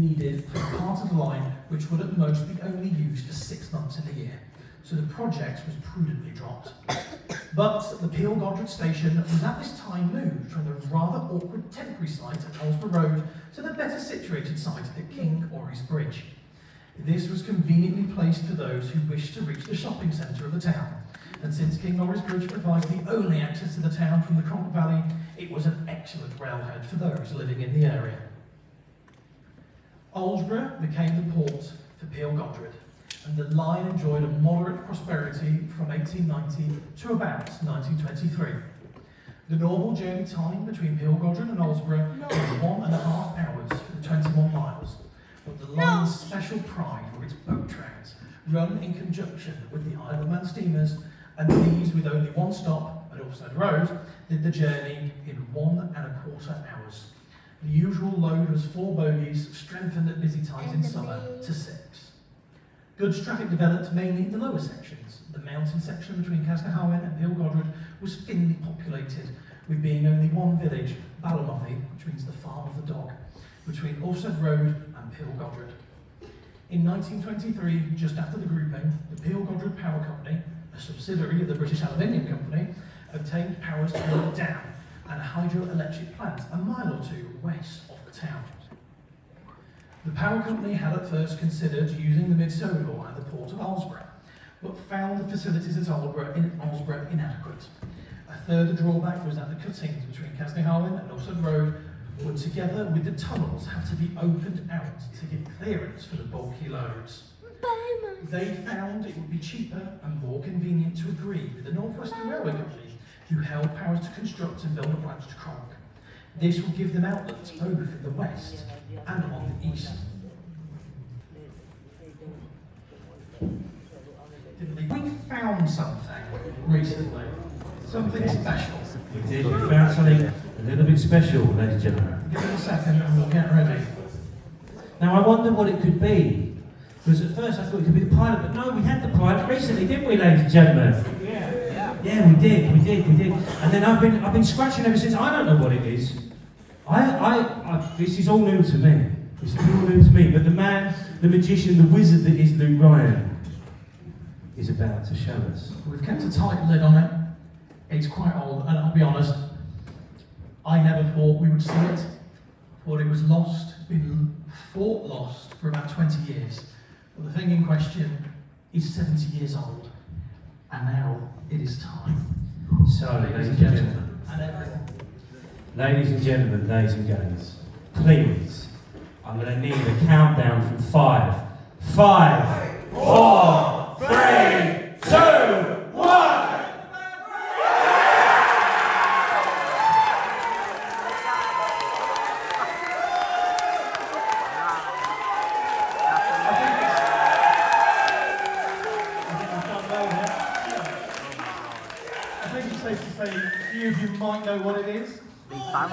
needed for a part of the line which would at most be only used for 6 months in a year, so the project was prudently dropped. But the Peel Godred station was at this time moved from the rather awkward temporary site at Alsborough Road to the better situated site at King Orry's Bridge. This was conveniently placed for those who wished to reach the shopping centre of the town, and since King Orry's Bridge provides the only access to the town from the Cronk Valley, it was an excellent railhead for those living in the area. Alsborough became the port for Peel Godred, and the line enjoyed a moderate prosperity from 1890 to about 1923. The normal journey time between Peel Godred and Alsborough was 1.5 hours for the 21 miles, but the line's special pride were its boat trains, run in conjunction with the Isle of Man steamers, and these, with only one stop at Alsted Road, did the journey in 1.25 hours. The usual load was 4 bogies, strengthened at busy times in summer to 6. Goods traffic developed mainly in the lower sections. The mountain section between Casnahowen and Peel Godred was thinly populated, with being only one village, Ballymothy, which means the farm of the dog, between Alsted Road and Peel Godred. In 1923, just after the grouping, the Peel Godred Power Company, a subsidiary of the British Aluminium Company, obtained powers to build a dam and a hydroelectric plant a mile or 2 west of the town. The power company had at first considered using the Mid-Sodor at the port of Alsborough, but found the facilities at Alsborough inadequate. A further drawback was that the cuttings between Casnahowen and Alsted Road would, together with the tunnels, have to be opened out to give clearance for the bulky loads. They found it would be cheaper and more convenient to agree with the North Western Railway Company, who held powers to construct and build a branch to Cronk. This would give them outlets both in the west and on the east. We found something recently, something special. We did, we found something a little bit special, ladies and gentlemen. Give it a second and we'll get ready. Now I wonder what it could be. Because at first I thought it could be the pilot, but no, we had the pilot recently, didn't we, ladies and gentlemen? Yeah, we did. And then I've been scratching ever since. I don't know what it is. This is all new to me. But the man, the magician, the wizard that is Luke Ryan is about to show us. We've kept a tight lid on it. It's quite old, and I'll be honest, I never thought we would see it. Thought it was lost, been thought lost for about 20 years. But the thing in question is 70 years old, and now it is time. So, ladies and gentlemen, ladies and gays, please, I'm going to need a countdown from 5. 5, 4, 3, 2, 1. You might know what it is. That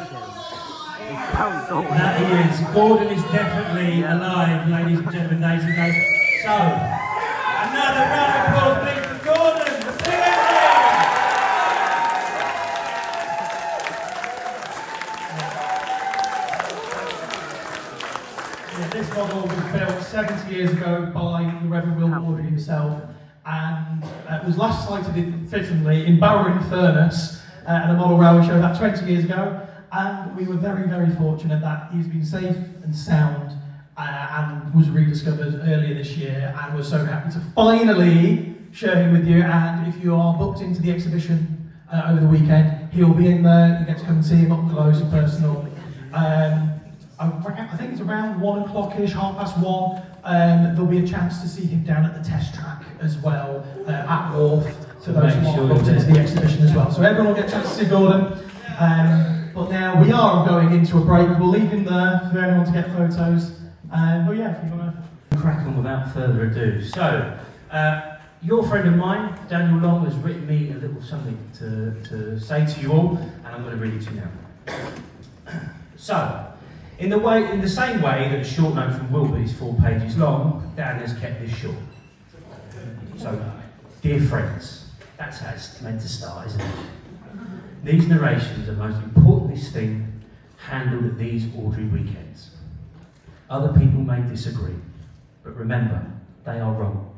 is, Gordon is definitely alive, ladies and gentlemen, days and days. So, another round of applause, please, for Gordon, the big This model was built 70 years ago by the Reverend Wilbert Awdry himself, and was last sighted fittingly in Barrow-in-Furness at a model railway show about 20 years ago, and we were very, very fortunate that he's been safe and sound and was rediscovered earlier this year, and we're so happy to finally share him with you. And if you are booked into the exhibition over the weekend, he'll be in there. You get to come and see him up close and personal. I think it's around 1 o'clock-ish, 1:30. There'll be a chance to see him down at the test track as well at Wharf, for those who are booked into the exhibition as well. So everyone will get a chance to see Gordon. But now we are going into a break. We'll leave him there for anyone to get photos. But yeah, if you want to crack on without further ado. So, your friend of mine, Daniel Long, has written me a little something to say to you all, and I'm going to read it to you now. So, in the same way that a short note from Wilbert is 4 pages long, Dan has kept this short. So, dear friends, that's how it's meant to start, isn't it? These narrations are most importantly thing handled at these Awdry weekends. Other people may disagree, but remember, they are wrong.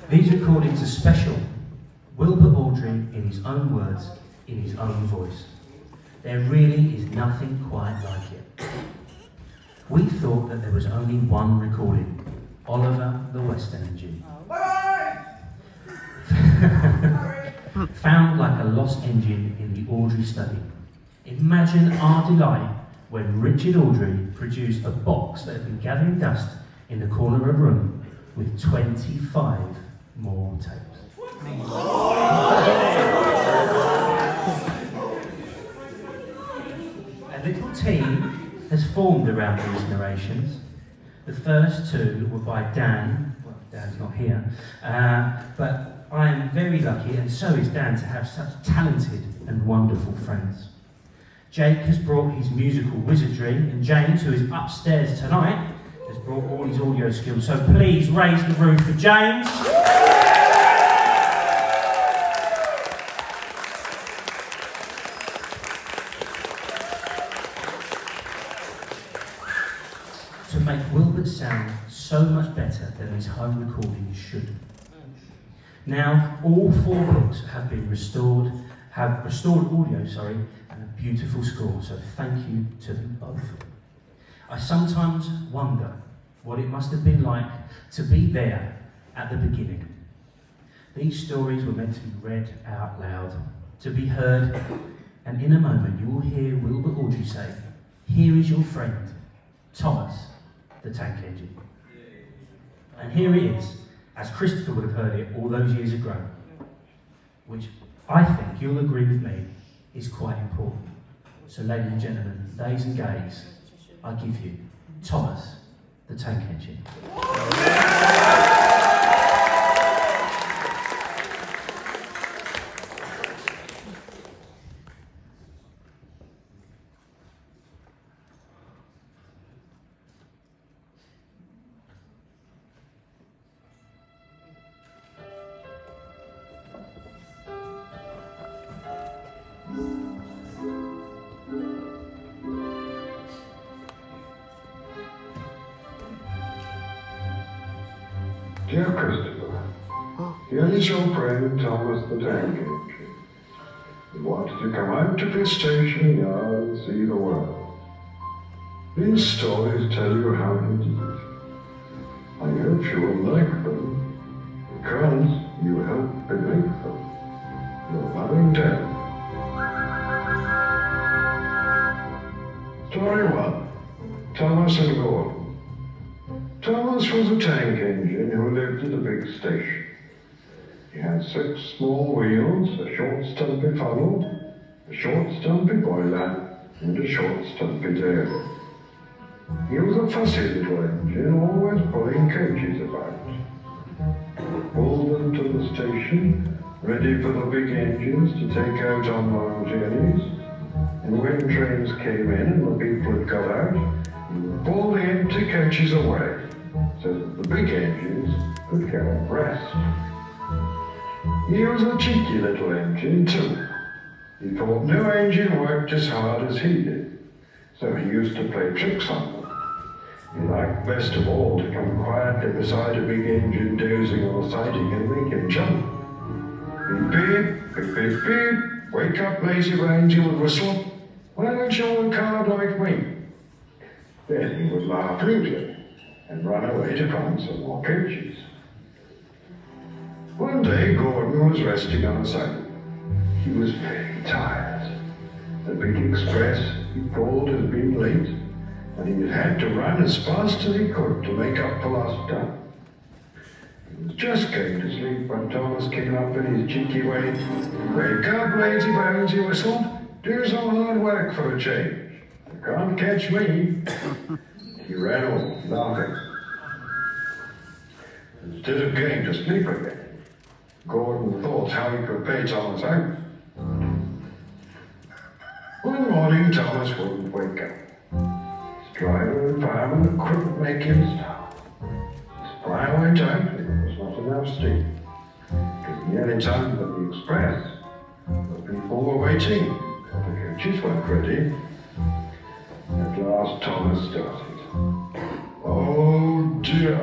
These recordings are special. Wilbert Awdry, in his own words, in his own voice. There really is nothing quite like it. We thought that there was only one recording, Oliver the Western Engine. Found like a lost engine in the Awdry study. Imagine our delight when Richard Awdry produced a box that had been gathering dust in the corner of a room with 25 more tapes. A little team has formed around these narrations. The first two were by Dan. Well, Dan's not here, but I am very lucky, and so is Dan, to have such talented and wonderful friends. Jake has brought his musical wizardry, and James, who is upstairs tonight, has brought all his audio skills. So please raise the roof for James. To make Wilbert sound so much better than his home recordings should. Now, all 4 books have been restored audio, and a beautiful score, so thank you to them both. I sometimes wonder what it must have been like to be there at the beginning. These stories were meant to be read out loud, to be heard, and in a moment you will hear Wilbert Awdry say, "Here is your friend, Thomas, the tank engine." And here it is, as Christopher would have heard it all those years ago, which I think you'll agree with me is quite important. So ladies and gentlemen, days and gays, I give you Thomas, the tank engine. Dear Christopher, here is your friend Thomas the Tank Engine. He wanted to come out to the station yard and see the world. These stories tell you how he did it. I hope you will like them, because you helped to make them. Your loving Dad. Story 1. Thomas and Gordon. Thomas was a tank engine who lived at a big station. He had 6 small wheels, a short stumpy funnel, a short stumpy boiler, and a short stumpy dairy. He was a fussy little engine, always pulling coaches about. He pulled them to the station, ready for the big engines to take out on long journeys. And when trains came in and the people had got out, he would pull the empty coaches away, so that the big engines could go and rest. He was a cheeky little engine too. He thought no engine worked as hard as he did, so he used to play tricks on them. He liked best of all to come quietly beside a big engine dozing on a siding and make him jump. Beep, beep, beep, beep, beep, wake up, lazy bones, he would whistle. Why don't you work hard like me? Then he would laugh rudely and run away to find some more coaches. One day, Gordon was resting on a siding. He was very tired. The big express he pulled had been late, and he had had to run as fast as he could to make up for lost time. He was just going to sleep when Thomas came up in his cheeky way. Wake up, lazy bones, he whistled. Do some hard work for a change. You can't catch me. He ran off, laughing. Instead of going to sleep again, Gordon thought how he could pay Thomas out. One morning, Thomas wouldn't wake up. His driver and fireman couldn't make him stop. His fire went out and there was not enough steam. It was nearly time for the express. The people were waiting. The coaches weren't ready. At last Thomas started. Oh dear,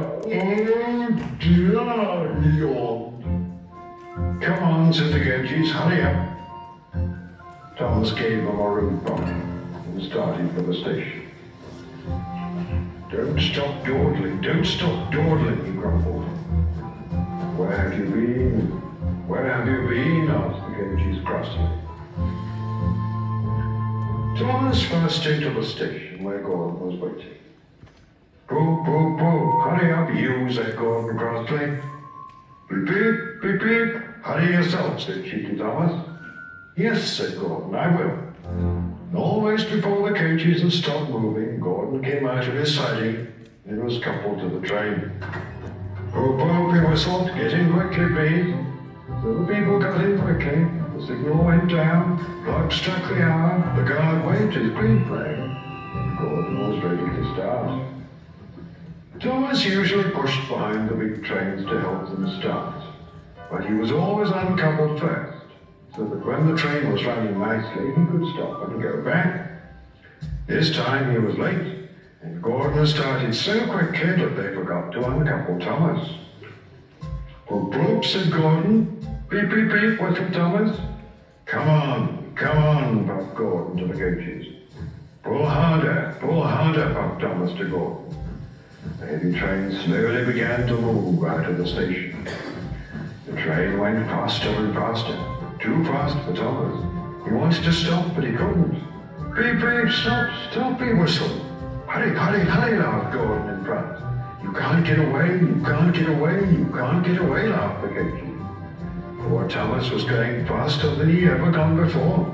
he yawned. Come on, said the coaches, hurry up. Thomas gave them a rude bump and started for the station. Don't stop dawdling, he grumbled. Where have you been? Where have you been? Asked the coaches crossly. Thomas first into the station where Gordon was waiting. Pooh, pooh, pooh, hurry up, you, said Gordon crossly. Beep, beep, beep, beep, hurry yourself, said Cheeky Thomas. Yes, said Gordon, I will. And almost before the coaches had stopped moving, Gordon came out of his siding and was coupled to the train. Pooh, pooh, he whistled, get in quickly, please. So the people got in quickly. The signal went down, clock struck the hour, the guard waved his green flag, and Gordon was ready to start. Thomas usually pushed behind the big trains to help them start, but he was always uncoupled first, so that when the train was running nicely, he could stop and go back. This time he was late, and Gordon started so quickly that they forgot to uncouple Thomas. Bloop, bloop, said Gordon. Beep, beep, beep, whistled Thomas. Come on, puffed Gordon to the coaches. Pull harder, puffed Thomas to Gordon. The heavy train slowly began to move out of the station. The train went faster and faster, too fast for Thomas. He wanted to stop, but he couldn't. Beep, beep, stop, he whistled. Hurry, laughed Gordon in front. You can't get away, laughed the coaches. Poor Thomas was going faster than he ever gone before.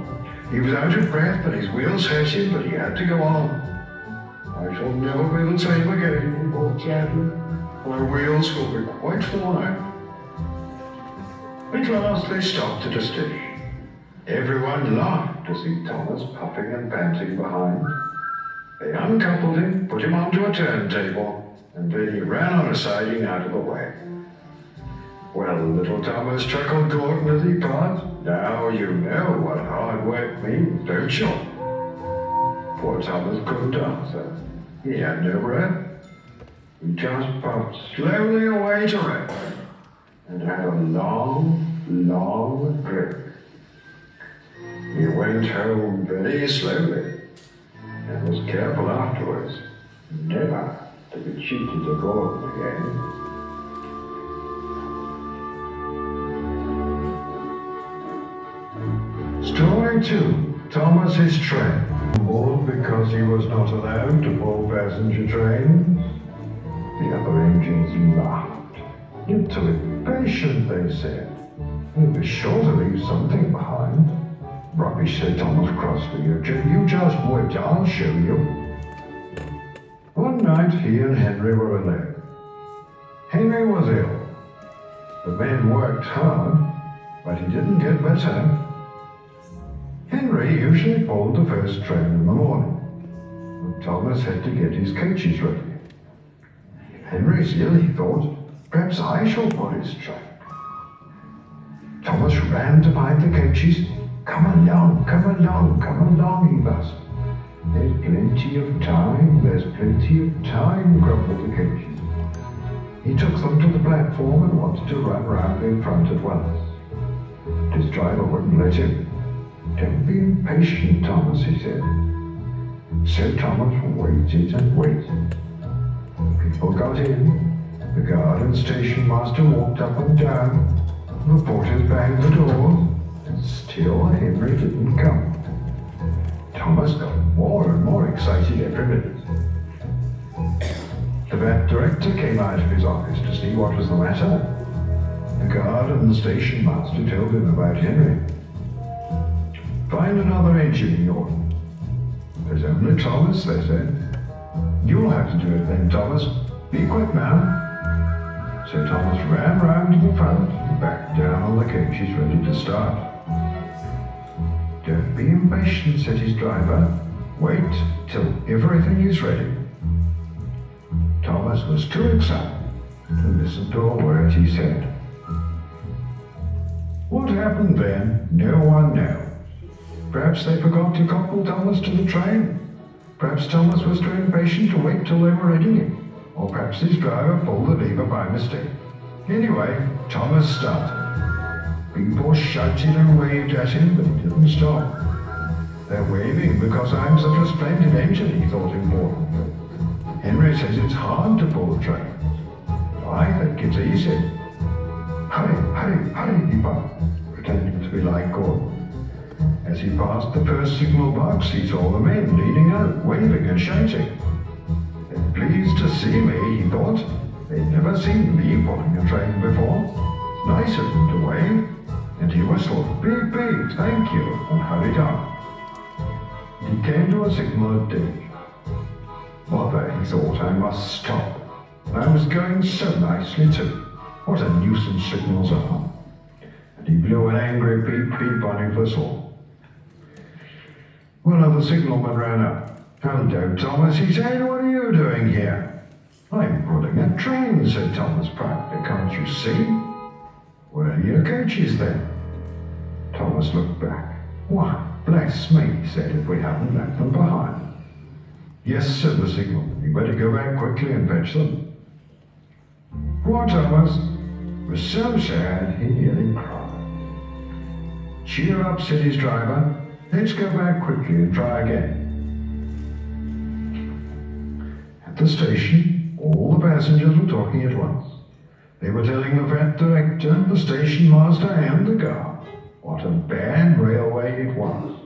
He was out of breath, but his wheels hurt him, but he had to go on. I shall never be the same again, he thought sadly. My wheels will be quite worn out. At last they stopped at a station. Everyone laughed to see Thomas puffing and panting behind. They uncoupled him, put him onto a turntable, and then he ran on a siding out of the way. Well, little Thomas, chuckled Gordon as he passed. Now you know what hard work means, don't you? Poor Thomas couldn't answer. He had no breath. He just puffed slowly away to rest and had a long drink. He went home very slowly and was careful afterwards never to be cheated to Gordon again. Story 2. Thomas's Train. Bored because he was not allowed to pull passenger trains. The other engines laughed. You're too impatient, they said. You'll be sure to leave something behind. Rubbish, said Thomas crossly. You just wait, I'll show you. One night he and Henry were alone. Henry was ill. The men worked hard, but he didn't get better. Henry usually pulled the first train in the morning, and Thomas had to get his coaches ready. If Henry's ill, he thought, perhaps I shall pull his train. Thomas ran to find the coaches. Come along, he buzzed. There's plenty of time, grumbled the coaches. He took them to the platform and wanted to run round in front at once. His driver wouldn't let him. Don't be impatient, Thomas, he said. So Thomas waited and waited. People got in. The guard and station master walked up and down. The porters banged the door. And still Henry didn't come. Thomas got more and more excited every minute. The vet director came out of his office to see what was the matter. The guard and the station master told him about Henry. Find another engine, he ordered. There's only Thomas, they said. You'll have to do it then, Thomas. Be quick now. So Thomas ran round to the front and back down on the coaches ready to start. Don't be impatient, said his driver. Wait till everything is ready. Thomas was too excited to listen to a word he said. What happened then, no one knows. Perhaps they forgot to couple Thomas to the train. Perhaps Thomas was too impatient to wait till they were ready, or perhaps his driver pulled the lever by mistake. Anyway, Thomas started. People shouted and waved at him, but he didn't stop. They're waving because I'm such a splendid engine, he thought importantly. Henry says it's hard to pull the train. I think it's easy. Hurry, hurry, hurry, he barked, pretending to be like Gordon. As he passed the first signal box, he saw the men leaning out, waving and shouting. They're pleased to see me, he thought. They'd never seen me pulling a train before. Nice of them to wave. And he whistled, beep, beep, thank you, and hurried on. He came to a signal at D. Bother, he thought, I must stop. I was going so nicely too. What a nuisance signals are. And he blew an angry beep, beep on his whistle. One of the signalmen ran up. Hello, Thomas, he said, what are you doing here? I'm pulling a train, said Thomas proudly. Can't you see? Where are your coaches then? Thomas looked back. Why, bless me, he said, if we haven't left them behind. Yes, said the signalman. You better go back quickly and fetch them. Poor Thomas was so sad he nearly cried. Cheer up, said his driver. Let's go back quickly and try again. At the station, all the passengers were talking at once. They were telling the fat director, the station master, and the guard what a bad railway it was.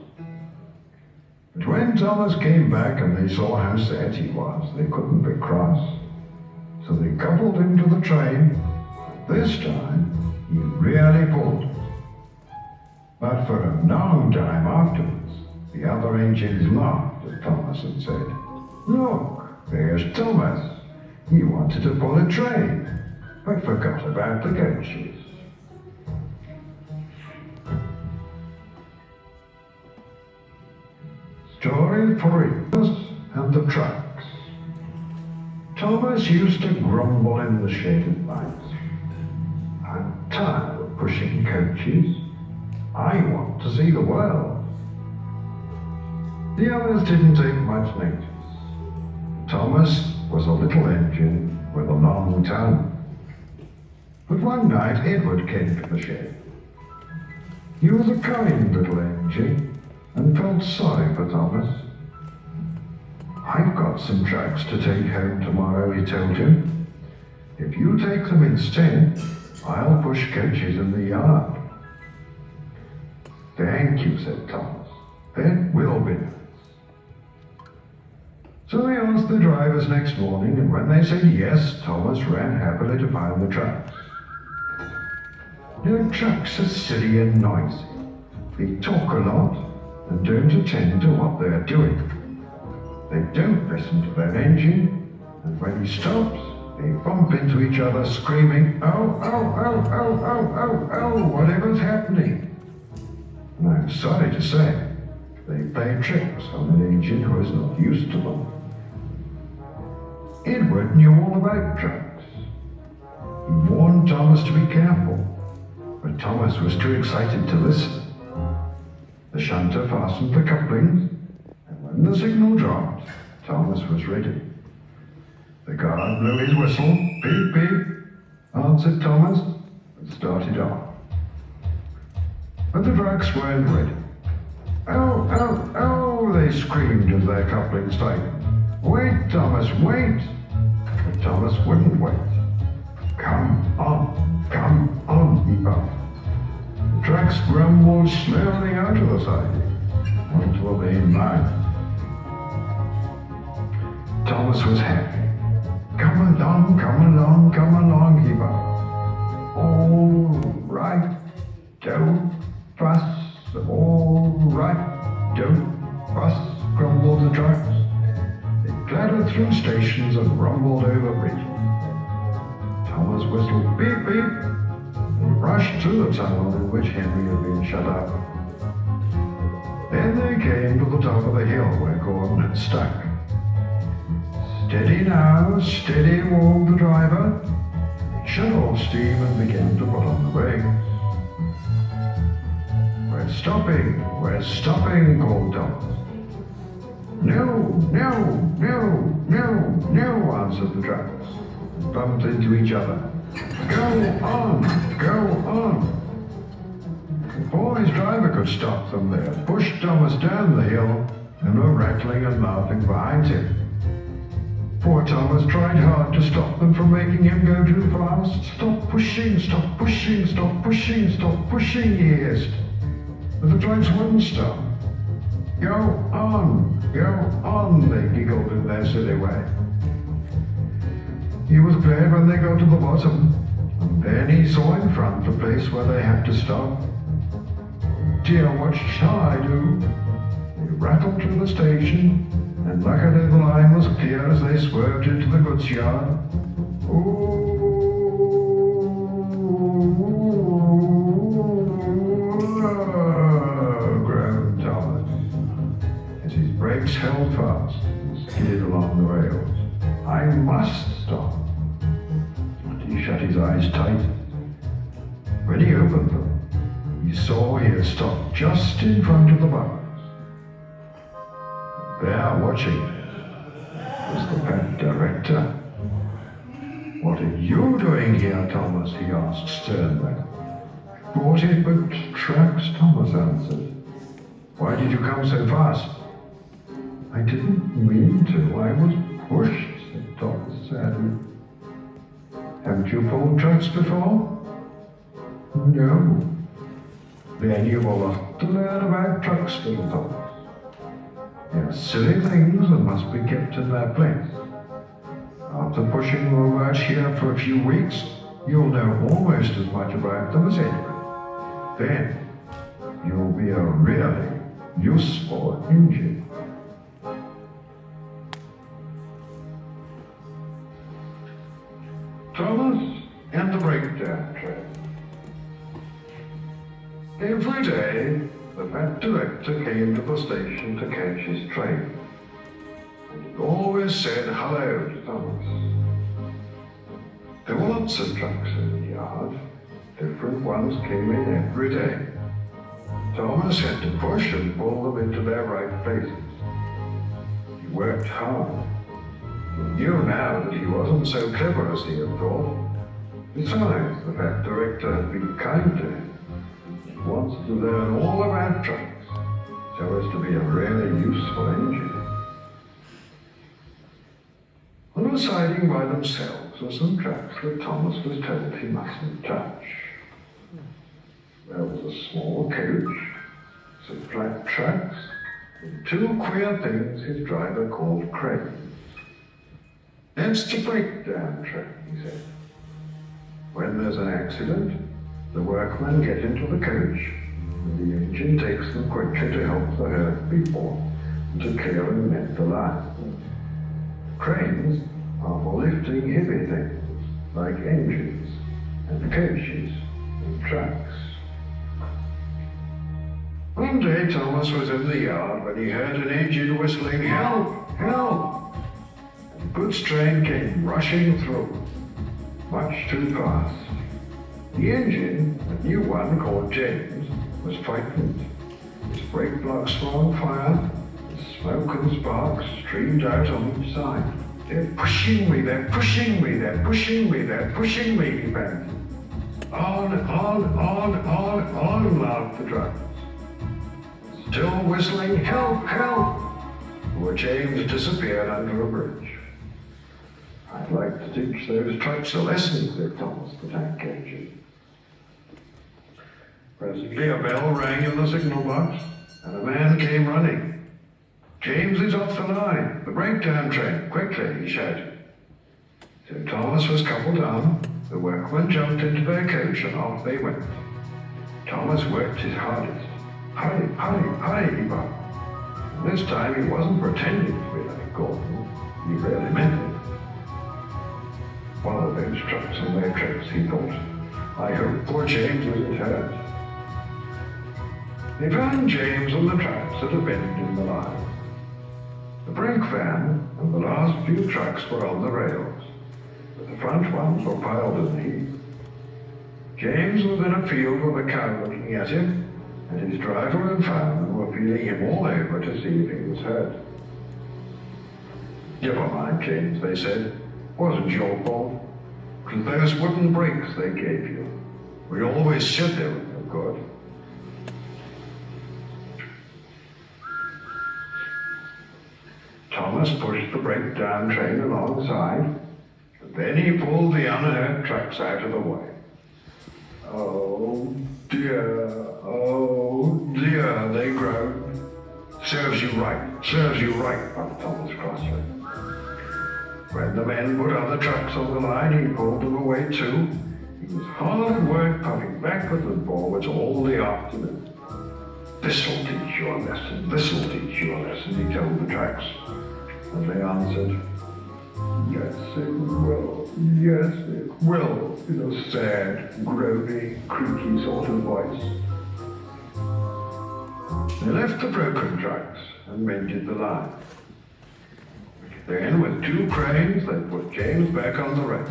But when Thomas came back and they saw how sad he was, they couldn't be cross. So they coupled him to the train. This time, he really pulled. But for a long time afterwards, the other engines laughed at Thomas and said, Look, there's Thomas. He wanted to pull a train, but forgot about the coaches. Story 3, Thomas and the Trucks. Thomas used to grumble in the shed at night. I'm tired of pushing coaches. I want to see the world. The others didn't take much notice. Thomas was a little engine with a long tongue. But one night Edward came to the shed. He was a kind little engine and felt sorry for Thomas. I've got some trucks to take home tomorrow, he told him. If you take them instead, I'll push coaches in the yard. Thank you, said Thomas. That will be nice. So they asked the drivers next morning, and when they said yes, Thomas ran happily to find the trucks. Their trucks are silly and noisy. They talk a lot and don't attend to what they're doing. They don't listen to their engine, and when he stops, they bump into each other screaming, oh, oh, oh, oh, oh, oh, oh, whatever's happening. And I'm sorry to say, they play tricks on an engine who is not used to them. Edward knew all about trucks. He warned Thomas to be careful, but Thomas was too excited to listen. The shunter fastened the couplings, and when the signal dropped, Thomas was ready. The guard blew his whistle, beep, beep, answered Thomas, and started off. But the trucks weren't ready. Oh, oh, oh, they screamed as their couplings tightened. Wait, Thomas, wait! But Thomas wouldn't wait. Come on, he puffed. The trucks grumbled slowly out of the siding onto the main line. Thomas was happy. Come along, come along, come along, he puffed. All right, don't fuss. All right, don't fuss, grumbled the trucks. They clattered through stations and rumbled over bridges. Thomas whistled beep, beep. They rushed through the tunnel in which Henry had been shut up. Then they came to the top of the hill where Gordon had stuck. Steady now, steady, warned the driver. They shut off steam and began to put on the brakes. We're stopping, called Thomas. No, no, no, no, no, answered the trucks, and bumped into each other. Go on, go on. Before his driver could stop them, they had pushed Thomas down the hill and were rattling and laughing behind him. Poor Thomas tried hard to stop them from making him go too fast. Stop pushing, stop pushing, stop pushing, stop pushing, he hissed. But the trucks wouldn't stop. Go on, they giggled in their silly way. He was glad when they got to the bottom, and then he saw in front the place where they had to stop. Dear, what shall I do? He rattled to the station, and luckily the line was clear as they swerved into the goods yard. Ooh, groaned Thomas, as his brakes held fast and skidded along the rails. I must stop. And he shut his eyes tight. When he opened them, he saw he had stopped just in front of the bars. There, watching, was the pet director. What are you doing here, Thomas? He asked sternly. Brought in but tracks, Thomas answered. Why did you come so fast? I didn't mean to. I was pushed, said Thomas sadly. Haven't you pulled trucks before? No. Then you've a lot to learn about trucks, little Thomas. They're silly things and must be kept in their place. After pushing them about here for a few weeks, you'll know almost as much about them as anyone. Then, you'll be a really useful engine. Thomas and the breakdown train. Every day, the fat director came to the station to catch his train. And he always said hello to Thomas. There were lots of trucks in the yard. Different ones came in every day. Thomas had to push and pull them into their right places. He worked hard. He knew now that he wasn't so clever as he had thought. Besides, the fat director had been kind to him. He wanted to learn all about trucks, so as to be a really useful engineer. On the siding by themselves were some tracks that Thomas was told he mustn't touch. There was a small coach, some flat tracks, and two queer things his driver called cranes. That's the breakdown train, he said. When there's an accident, the workmen get into the coach, and the engine takes them quickly to help the hurt people and to clear and mend the line. Cranes are for lifting heavy things, like engines and coaches and trucks. One day Thomas was in the yard when he heard an engine whistling, "Help! Help!" And the goods train came rushing through, much too fast. The engine, a new one called James, was frightened. His brake blocks were on fire, and smoke and sparks streamed out on each side. "They're pushing me, they're pushing me, they're pushing me, they're pushing me," he panted. On, laughed the drivers. Still whistling, "Help, help!" Poor James disappeared under a bridge. "I'd like to teach those trucks a lesson," said Thomas the tank engine. Presently a bell rang in the signal box, and a man came running. "James is off the line, the breakdown train, quickly," he shouted. So Thomas was coupled on, the workmen jumped into their coach, and off they went. Thomas worked his hardest. "Hurry, hurry, hurry," he barked. And this time he wasn't pretending to be like Gordon, he really meant it. One of those trucks on their tracks, he thought. I hope poor James isn't hurt. They found James on the tracks at a bend in the line. The brake van and the last few trucks were on the rails, but the front ones were piled in a heap. James was in a field with a cow looking at him, and his driver and fireman were feeling him all over to see if he was hurt. Never mind, James, they said. Wasn't your fault. It was those wooden brakes they gave you. We always said they were no good. Thomas pushed the breakdown train alongside, and then he pulled the unearthed trucks out of the way. Oh dear, they groaned. Serves you right, thought Thomas crossly. When the men put other trucks on the line, he pulled them away too. He was hard at work, puffing backwards and forwards all the afternoon. This'll teach you a lesson, this'll teach you a lesson, he told the trucks. And they answered, yes, it will, yes, it will, in a sad, groany, creaky sort of voice. They left the broken trucks and mended the line. Then, with 2 cranes, they put James back on the rails.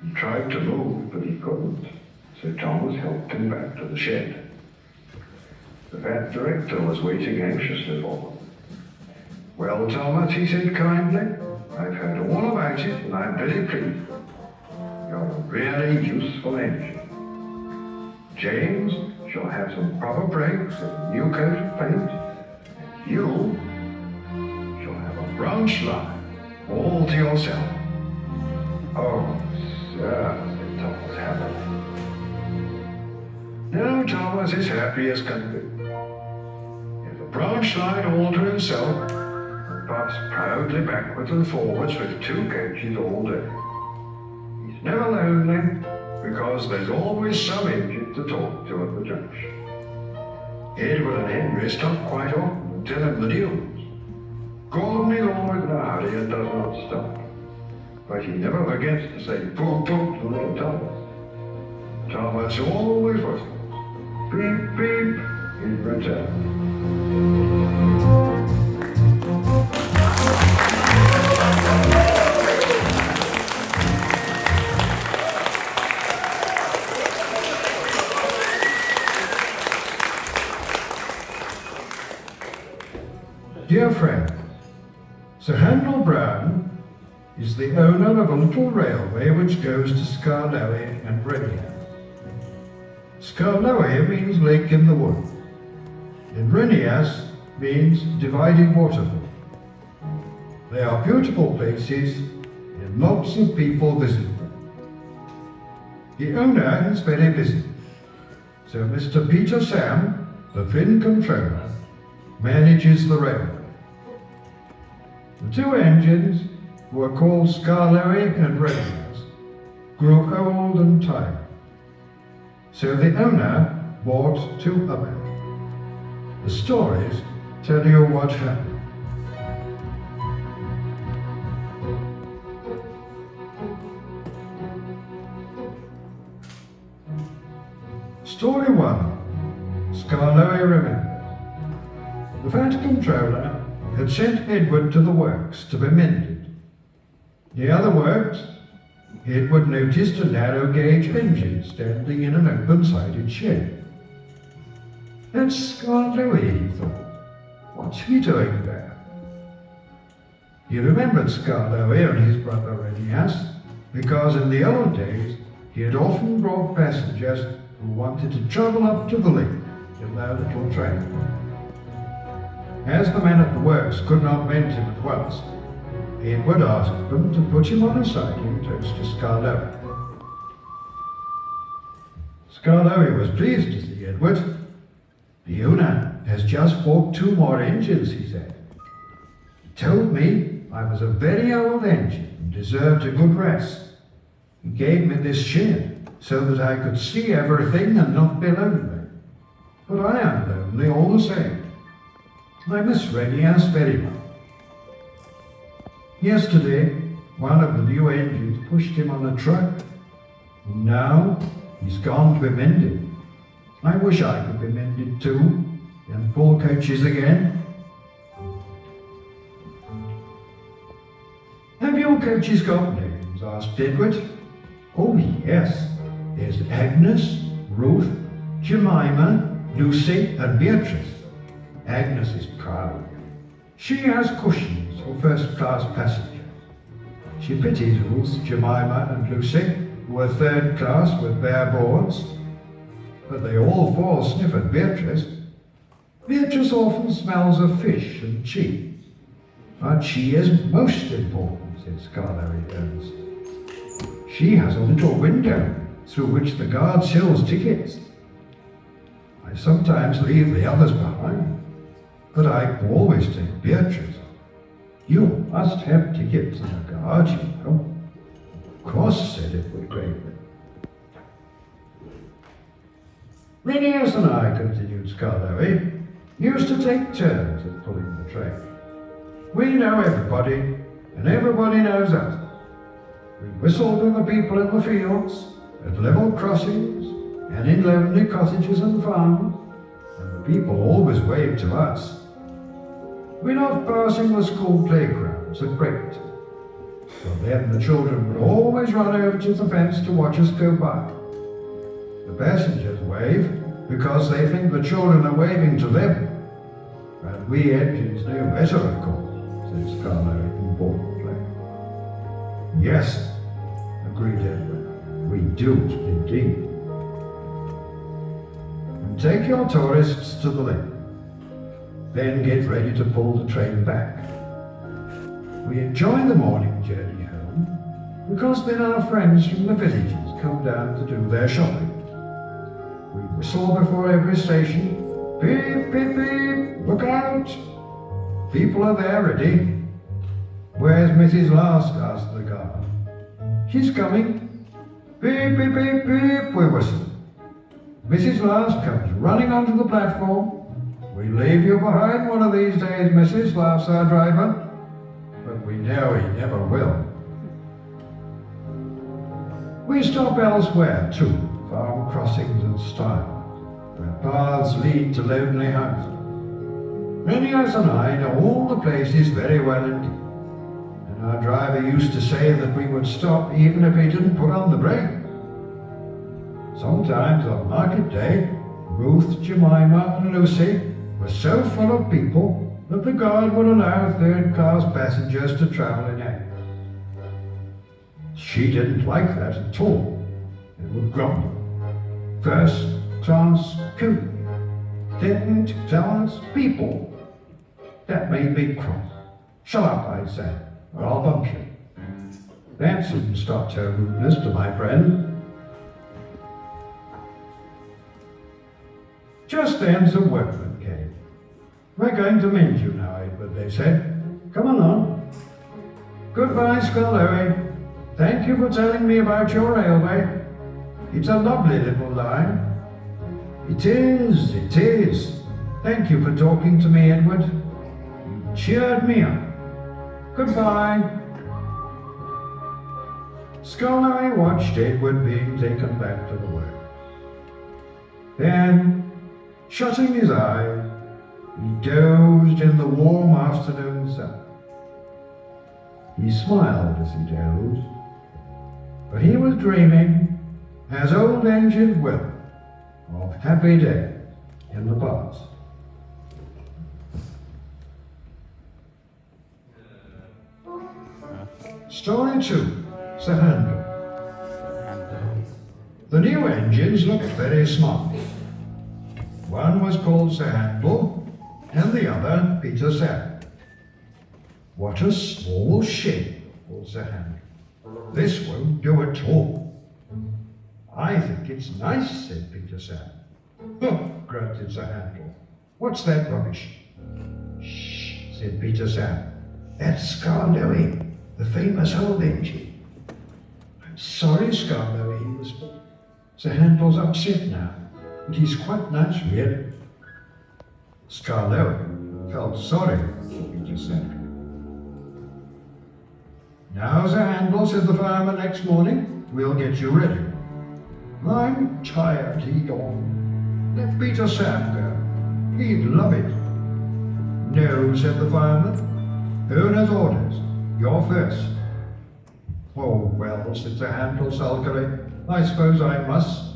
He tried to move, but he couldn't, so Thomas helped him back to the shed. The fat director was waiting anxiously for them. Well, Thomas, he said kindly, I've heard all about it, and I'm very pleased. You're a really useful engine. James shall have some proper brakes and a new coat of paint. You shall have a branch line all to yourself. Oh, sir, said Thomas happily. Now Thomas is happy as can be. If a branch line all to himself, puffs proudly backwards and forwards with 2 coaches all day. He's never lonely, because there's always some engine to talk to at the junction. Edward and Henry stop quite often and tell him the news. Gordon is always in a hurry and does not stop, but he never forgets to say poop poop to little Thomas. Thomas always whistles beep beep in return. Dear friends, Sir Handel Brown is the owner of a little railway which goes to Skarloey and Renier. Skarloey means lake in the wood, and Renias means divided waterfall. They are beautiful places and lots of people visit them. The owner is very busy, so Mr. Peter Sam, the Finn controller, manages the railway. The 2 engines, who are called Skarloey and Reniers, grew old and tired. So the owner bought 2 others. The stories tell you what happened. Story 1. Skarloey remembers. The fat controller had sent Edward to the works to be mended. Near the works, Edward noticed a narrow gauge engine standing in an open-sided shed. That's Skarloey, he thought. What's he doing there? He remembered Skarloey and his brother Renias, because in the old days he had often brought passengers who wanted to travel up to the lake in their little train. As the men at the works could not mend him at once, Edward asked them to put him on a siding close to Skarloey. Skarloey was pleased to see Edward. The owner has just bought 2 more engines, he said. He told me I was a very old engine and deserved a good rest. He gave me this shed so that I could see everything and not be lonely. But I am lonely all the same. I miss Renias very much. Yesterday, one of the new engines pushed him on a truck, and now he's gone to be mended. I wish I could be mended too, and full coaches again. Have your coaches got names? Asked Edward. Oh yes, there's Agnes, Ruth, Jemima, Lucy and Beatrice. Agnes is proud. She has cushions for first-class passengers. She pities Ruth, Jemima and Lucy, who are third class with bare boards, but they all four sniff at Beatrice. Beatrice often smells of fish and cheese, but she is most important, said Scarberry Ernest. She has a little window through which the guard sells tickets. I sometimes leave the others behind, but I always take Beatrice. You must have tickets in the guard, you know. Of course, said Edward gravely. Phineas and I, continued Scarberry, used to take turns at pulling the train. We know everybody, and everybody knows us. We whistled with the people in the fields, at level crossings, and in lonely cottages and farms, and the people always waved to us. We loved passing the school playgrounds at break time, for then the children would always run over to the fence to watch us go by. The passengers wave because they think the children are waving to them, and we engines know better, of course, said Scarberry importantly. Yes, agreed Edward, we do indeed. And take your tourists to the left. Then get ready to pull the train back. We enjoy the morning journey home because then our friends from the villages come down to do their shopping. We whistle before every station. Beep, beep, beep, look out! People are there ready. Where's Mrs. Lask? Asked the guard. She's coming. Beep, beep, beep, beep, we whistle. Mrs. Lask comes running onto the platform. We leave you behind one of these days, missus, laughs our driver. But we know he never will. We stop elsewhere, too, farm crossings and stile, where paths lead to lonely houses. Phineas and I know all the places very well indeed, and our driver used to say that we would stop even if he didn't put on the brake. Sometimes on market day, Ruth, Jemima and Lucy were so full of people that the guard would allow third-class passengers to travel in it. She didn't like that at all, and would grumble. First class coach, third-class people. That made me cross. Shut up, I'd say, or I'll bump you. That soon stopped her rudeness to my friend. Just then some workmen came. We're going to mend you now, Edward, they said. Come along. Goodbye, Scarberry. Thank you for telling me about your railway. It's a lovely little line. It is, it is. Thank you for talking to me, Edward. You cheered me up. Goodbye. Scarberry watched Edward being taken back to the work. Then, shutting his eyes, he dozed in the warm afternoon sun. He smiled as he dozed, but he was dreaming, as old engines will, of happy days in the past. Story 2, Sir Handel. The new engines looked very smart. One was called Sir Handel, and the other Peter Sam. What a small ship, thought Sir Handel. This won't do at all. I think it's nice, said Peter Sam. Oh, grunted Sir Handel. What's that rubbish? Shh, said Peter Sam. That's Scarberry, the famous old engine. I'm sorry, Scarberry, he whispered. Sir Handel's upset now, but he's quite nice, really. Scarberry felt sorry for Peter Sam. Now, Sir Handel, said the fireman next morning, we'll get you ready. I'm tired, he yawned. Let Peter Sam go. He'd love it. No, said the fireman. Owner's orders. You're first. Oh, well, said Sir Handel sulkily. I suppose I must.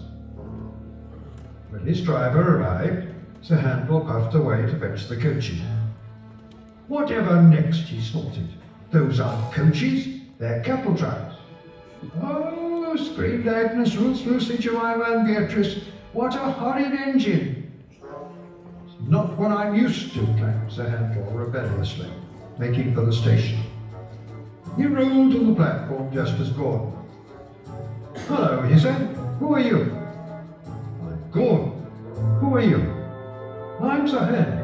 When his driver arrived, Sir Handel puffed away to fetch the coachee. Whatever next, he snorted. Those aren't coaches, they're cattle tracks. Oh, screamed Agnes, Ruth, Lucy, Jemima and Beatrice. What a horrid engine! It's not what I'm used to, claimed Sir Handel rebelliously, making for the station. He rolled to the platform just as Gordon. Hello, he said. Who are you? I'm Gordon. Who are you? I'm Sir Handel.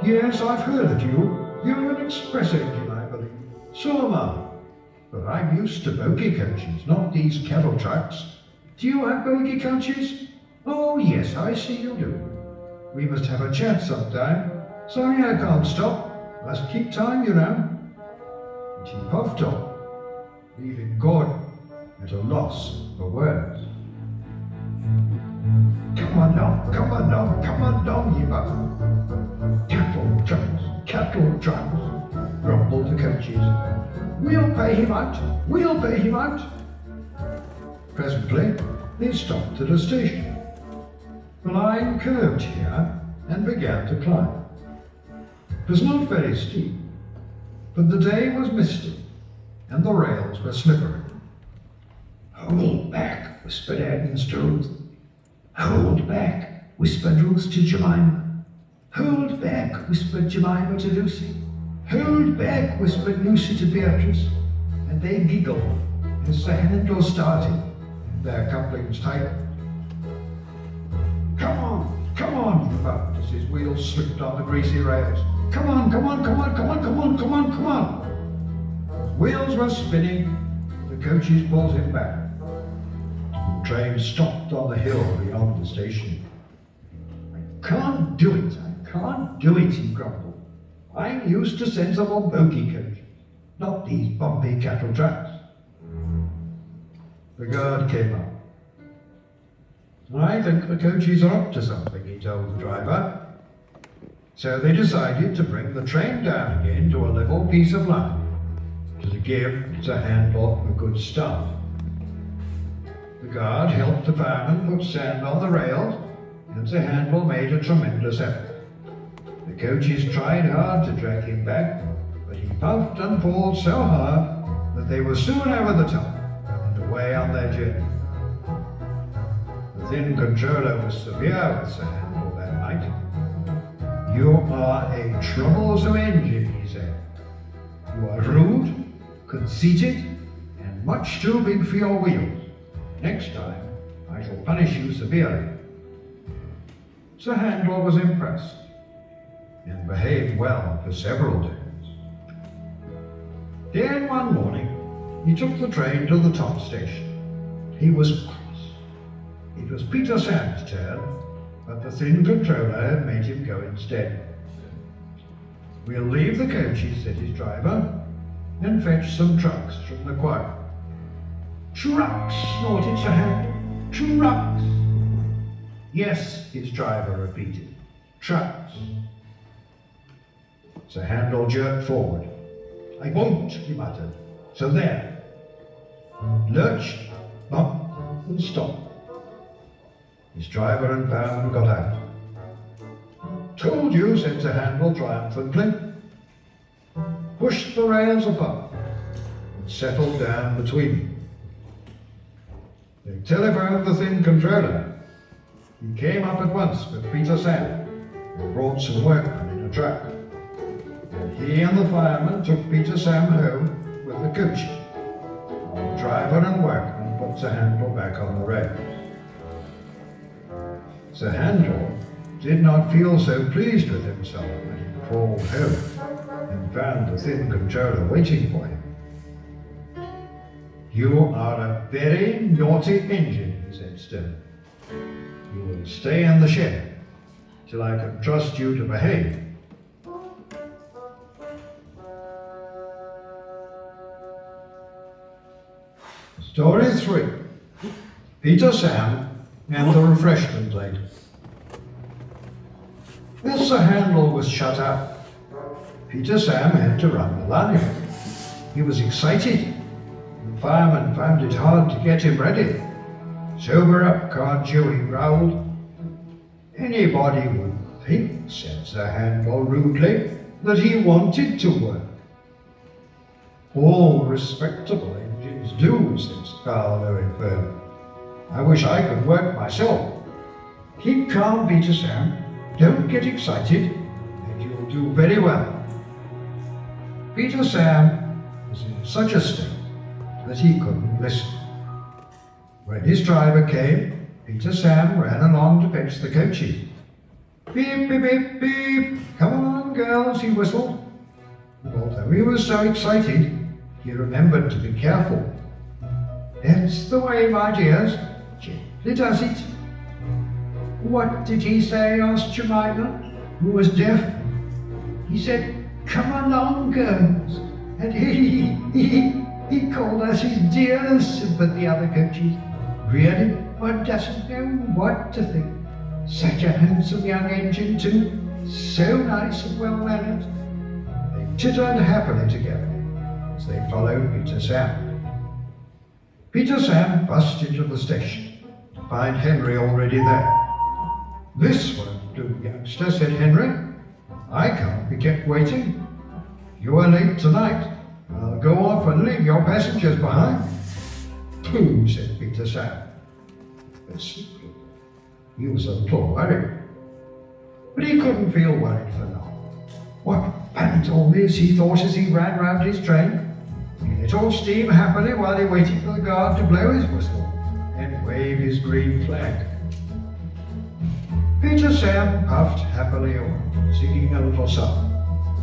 Yes, I've heard of you. You're an express engine, I believe. So am I. But I'm used to bogey coaches, not these cattle trucks. Do you have bogey coaches? Oh, yes, I see you do. We must have a chat sometime. Sorry I can't stop. Must keep time, you know. And he puffed off, leaving Gordon at a loss for words. Come on now, come on now, come on now, he puffed. Cattle trucks, grumbled the coaches. We'll pay him out, we'll pay him out. Presently, they stopped at a station. The line curved here and began to climb. It was not very steep, but the day was misty and the rails were slippery. Hold back, whispered Agnes to Ruth. Hold back, whispered Ruth to Jemima. Hold back, whispered Jemima to Lucy. Hold back, whispered Lucy to Beatrice. And they giggled as Sir Handel started, and their couplings tightened. Come on, he puffed as his wheels slipped on the greasy rails. Come on, come on, come on, come on, come on, come on, come on. His wheels were spinning, the coaches pulled him back. The train stopped on the hill beyond the station. I can't do it, he grumbled. I'm used to sensible bogey coaches, not these bumpy cattle tracks. The guard came up. I think the coaches are up to something, he told the driver. So they decided to bring the train down again to a level piece of line, to give Sir Handel a good start. The guard helped the fireman put sand on the rails, and Sir Handel made a tremendous effort. The coaches tried hard to drag him back, but he puffed and pulled so hard that they were soon over the top and away on their journey. The thin controller was severe with Sir Handel that night. You are a troublesome engine, he said. You are rude, conceited, and much too big for your wheels. Next time, I shall punish you severely. Sir Handel was impressed, and behaved well for several days. Then one morning, he took the train to the top station. He was cross. It was Peter Sam's turn, but the thin controller had made him go instead. We'll leave the coaches, said his driver, and fetch some trucks from the quarry. Trucks, snorted Sir Handel. Trucks. Yes, his driver repeated. Trucks. Sir Handel jerked forward. I won't, he muttered. So there. Lurched, bumped, and stopped. His driver and fireman got out. Told you, said Sir Handel triumphantly. Pushed the rails apart and settled down between them. They telephoned the thin controller. He came up at once with Peter Sam and brought some workmen in a truck. And he and the fireman took Peter Sam home with the coaches. The driver and workmen put Sir Handel back on the rails. Sir Handel did not feel so pleased with himself when he crawled home and found the thin controller waiting for him. You are a very naughty engine, he said sternly. You will stay in the shed till I can trust you to behave. Story 3. Peter Sam and the refreshment lady. As Sir Handel was shut up, Peter Sam had to run the line. He was excited. The fireman found it hard to get him ready. Sober up, can't you? He growled. Anybody would think, said Sir Handel rudely, that he wanted to work. All respectable engines do, said Carl very firmly. I wish I could work myself. Keep calm, Peter Sam. Don't get excited, and you'll do very well. Peter Sam was in such a state that he couldn't listen. When his driver came, Peter Sam ran along to fetch the coachee. Beep, beep, beep, beep. Come on, girls, he whistled. Although he was so excited, he remembered to be careful. That's the way, my dears. Gently does it. What did he say? Asked Jemima, who was deaf. He said, come along, girls. And he called us his dears, but the other coaches. Really, one doesn't know what to think. Such a handsome young engine too, so nice and well-mannered. They tittered happily together as they followed Peter Sam. Peter Sam buzzed into the station to find Henry already there. This won't do, youngster, said Henry. I can't be kept waiting. You are late tonight. I'll go off and leave your passengers behind. Pooh, said Peter Sam. But secretly, he was a little worried. But he couldn't feel worried for long. What fun it all is, he thought as he ran round his train. He let off steam happily while he waited for the guard to blow his whistle and wave his green flag. Peter Sam puffed happily on, singing a little song.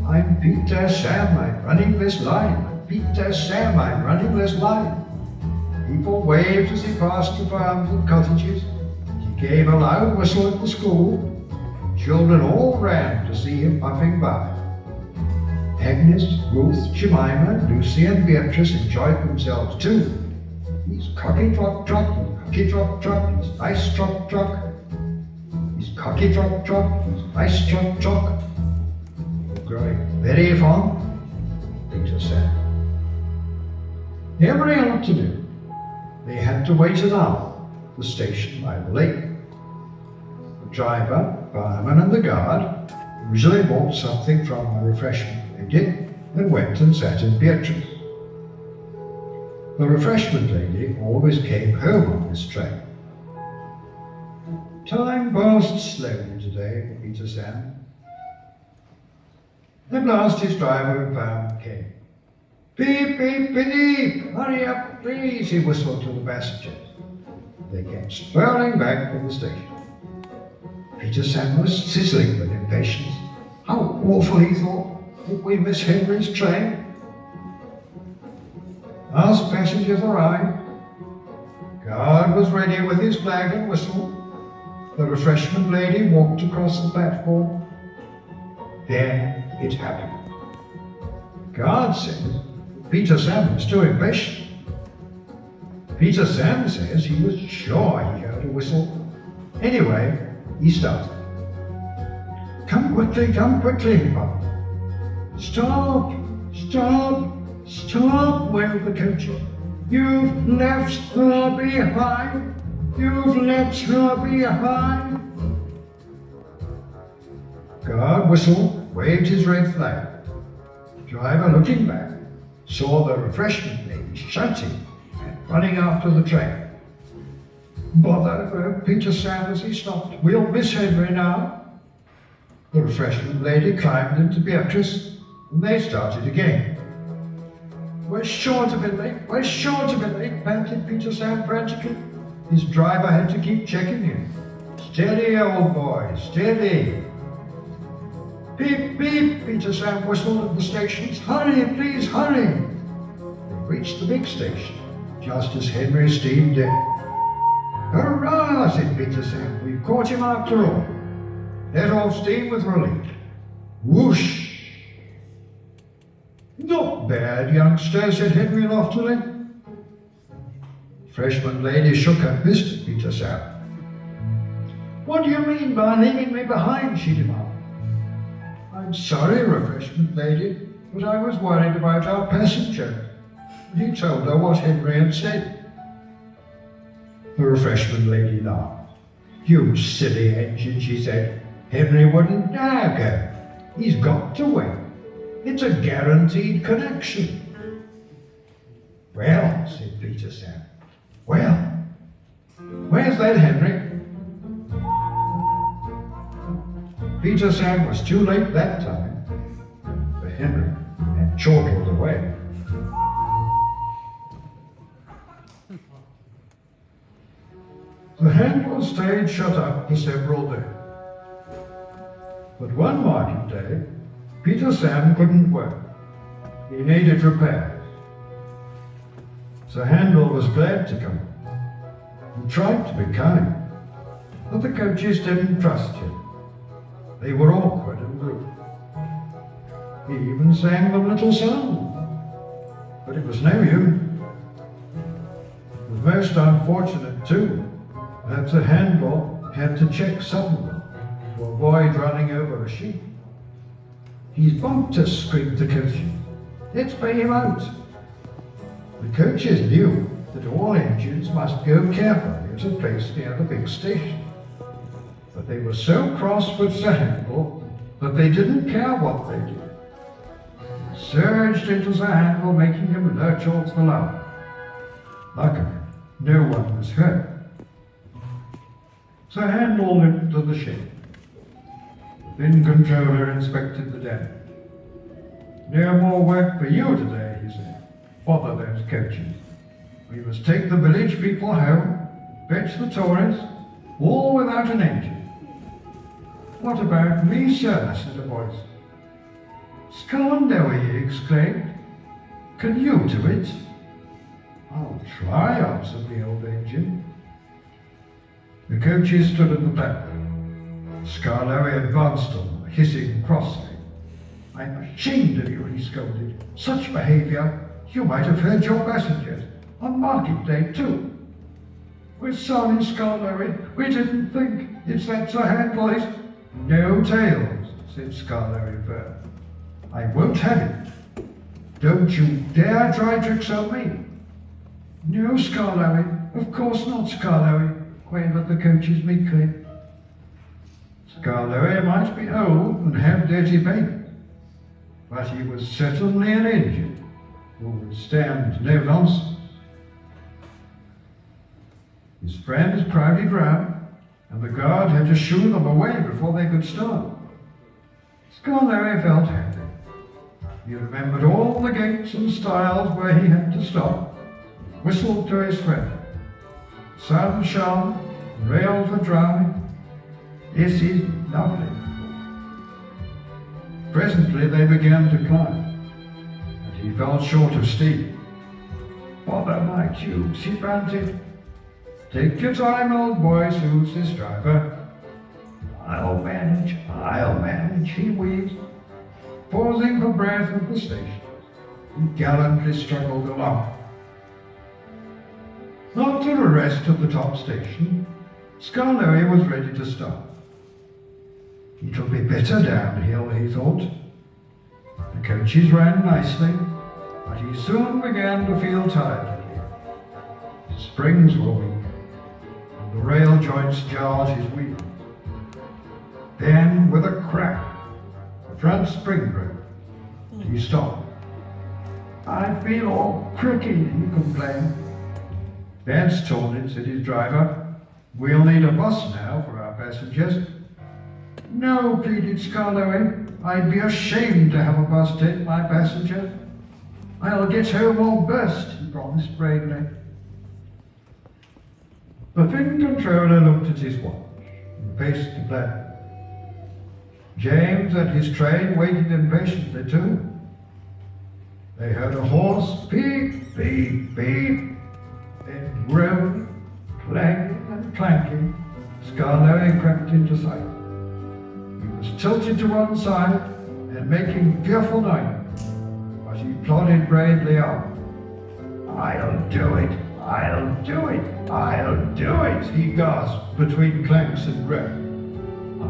I'm Peter Sam, I'm running this line. I'm Peter Sam, I'm running this line. People waved as he passed the farms and cottages. He gave a loud whistle at the school. Children all ran to see him puffing by. Agnes, Ruth, Jemima, Lucy and Beatrice enjoyed themselves too. He's cocky trot trot, he's cocky trot trot, he's nice trot trot. He's cocky trot trot, he's nice trot trot. Growing very fond, Peter said. Every afternoon, they had to wait an hour at the station by the lake. The driver, fireman and the guard usually bought something from a refreshment lady and went and sat in Beatrice. The refreshment lady always came home on this train. Time passed slowly today for Peter Sam. At last his driver and fireman came. Beep, beep, beep, hurry up, please, he whistled to the passengers. They came swirling back from the station. Peter Sam was sizzling with impatience. How awful, he thought. Did we miss Henry's train? Last passengers arrived. Guard was ready with his flag and whistle. The refreshment lady walked across the platform. Then it happened. Guard said Peter Sam was too impatient. Peter Sam says he was sure he heard a whistle. Anyway, he started. Come quickly, he bawled. Stop, stop, stop, wailed the coachman. You've left her behind. You've left her behind. Guard whistled, waved his red flag. Driver, looking back, saw the refreshment lady shouting and running after the train. Bother, wrote Peter Sam as he stopped. We'll miss Henry now. The refreshment lady climbed into Beatrice and they started again. We're sure to be late, we're sure to be late, panted Peter Sam frantically. His driver had to keep checking him. Steady, old boy, steady. Beep, beep, Peter Sam whistled at the stations. Hurry, please, hurry. They reached the big station, just as Henry steamed in. Hurrah, said Peter Sam, we've caught him after all. Let off steam with relief. Whoosh. Not bad, youngster, said Henry loftily. Freshman lady shook her fist at Peter Sam. What do you mean by leaving me behind, she demanded. I'm sorry, refreshment lady, but I was worried about our passenger. And he told her what Henry had said. The refreshment lady laughed. You silly engine, she said. Henry wouldn't dare go. He's got to wait. It's a guaranteed connection. Well, said Peter Sam. Well, where's that Henry? Peter Sam was too late that time, for Henry had chortled away. The handle stayed shut up for several days. But one market day, Peter Sam couldn't work. He needed repairs. Sir Handel was glad to come. He tried to be kind, but the coaches didn't trust him. They were awkward and rude. He even sang them little songs, but it was no use. It was most unfortunate, too, that Sir Handel had to check suddenly to avoid running over a sheep. He's bumped us, screamed the coaches. Let's pay him out. The coaches knew that all engines must go carefully at a place near the big station. But they were so cross with Sir Handel that they didn't care what they did. They surged into Sir Handel, making him lurch off the line. Luckily, no one was hurt. Sir Handel limped to the shed. The bin controller inspected the damage. No more work for you today, he said. Bother those coaches. We must take the village people home, fetch the tourists, all without an engine. What about me, sir? Said a voice. Scarndowie, he exclaimed. Can you do it? I'll try, answered the old engine. The coaches stood at the platform. Scarndowie advanced on them, hissing crossly. I'm ashamed of you, he scolded. Such behaviour! You might have heard your passengers. On market day, too. We're sorry, Scarndowie. We didn't think. It's that Sir Handel. No tails, said Scarndowie firmly. I won't have it. Don't you dare try tricks on me. No, Scarndowie. Of course not, Scarndowie, quavered the coaches meekly. Scarndowie might be old and have dirty paint, but he was certainly an engine who would stand no nonsense. His friends crowded round, and the guard had to shoo them away before they could start. Scarndowie felt happy. He remembered all the gates and stiles where he had to stop, whistled to his friend. Sun shone, rails were dry. This is lovely. Presently they began to climb, and he fell short of steam. Bother my tubes, he panted. Take your time, old boy, soothes his driver. I'll manage, he wheezed. Pausing for breath at the station, he gallantly struggled along. After a rest at the top station, Scarndowie was ready to start. It'll be better downhill, he thought. The coaches ran nicely, but he soon began to feel tired again. His springs were weak, and the rail joints jarred his wheels. Then, with a crack, the front spring broke, and he stopped. I feel all pricky, he complained. That's torn, said his driver. We'll need a bus now for our passengers. No, pleaded Scarndowie. I'd be ashamed to have a bus take my passengers. I'll get home all burst, he promised bravely. The fin controller looked at his watch and paced the platform. James and his train waited impatiently too. They heard a hoarse beep, beep, beep, then groaning, clanging and clanking. Scarndowie crept into sight. He was tilted to one side and making fearful noise, but he plodded bravely on. I'll do it, I'll do it, I'll do it, he gasped between clanks and groans.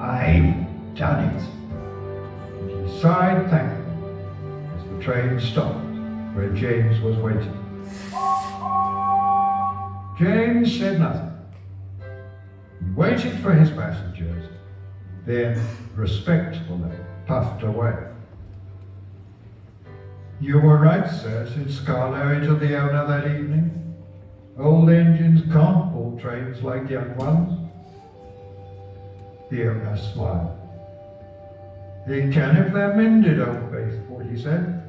I've done it. And he sighed thankfully as the train stopped where James was waiting. James said nothing. He waited for his passengers, then respectfully puffed away. "You were right, sir," said Scarlatti to the owner that evening. "Old engines can't pull trains like young ones." The owner smiled. "They can if they're mended, old faithful," he said.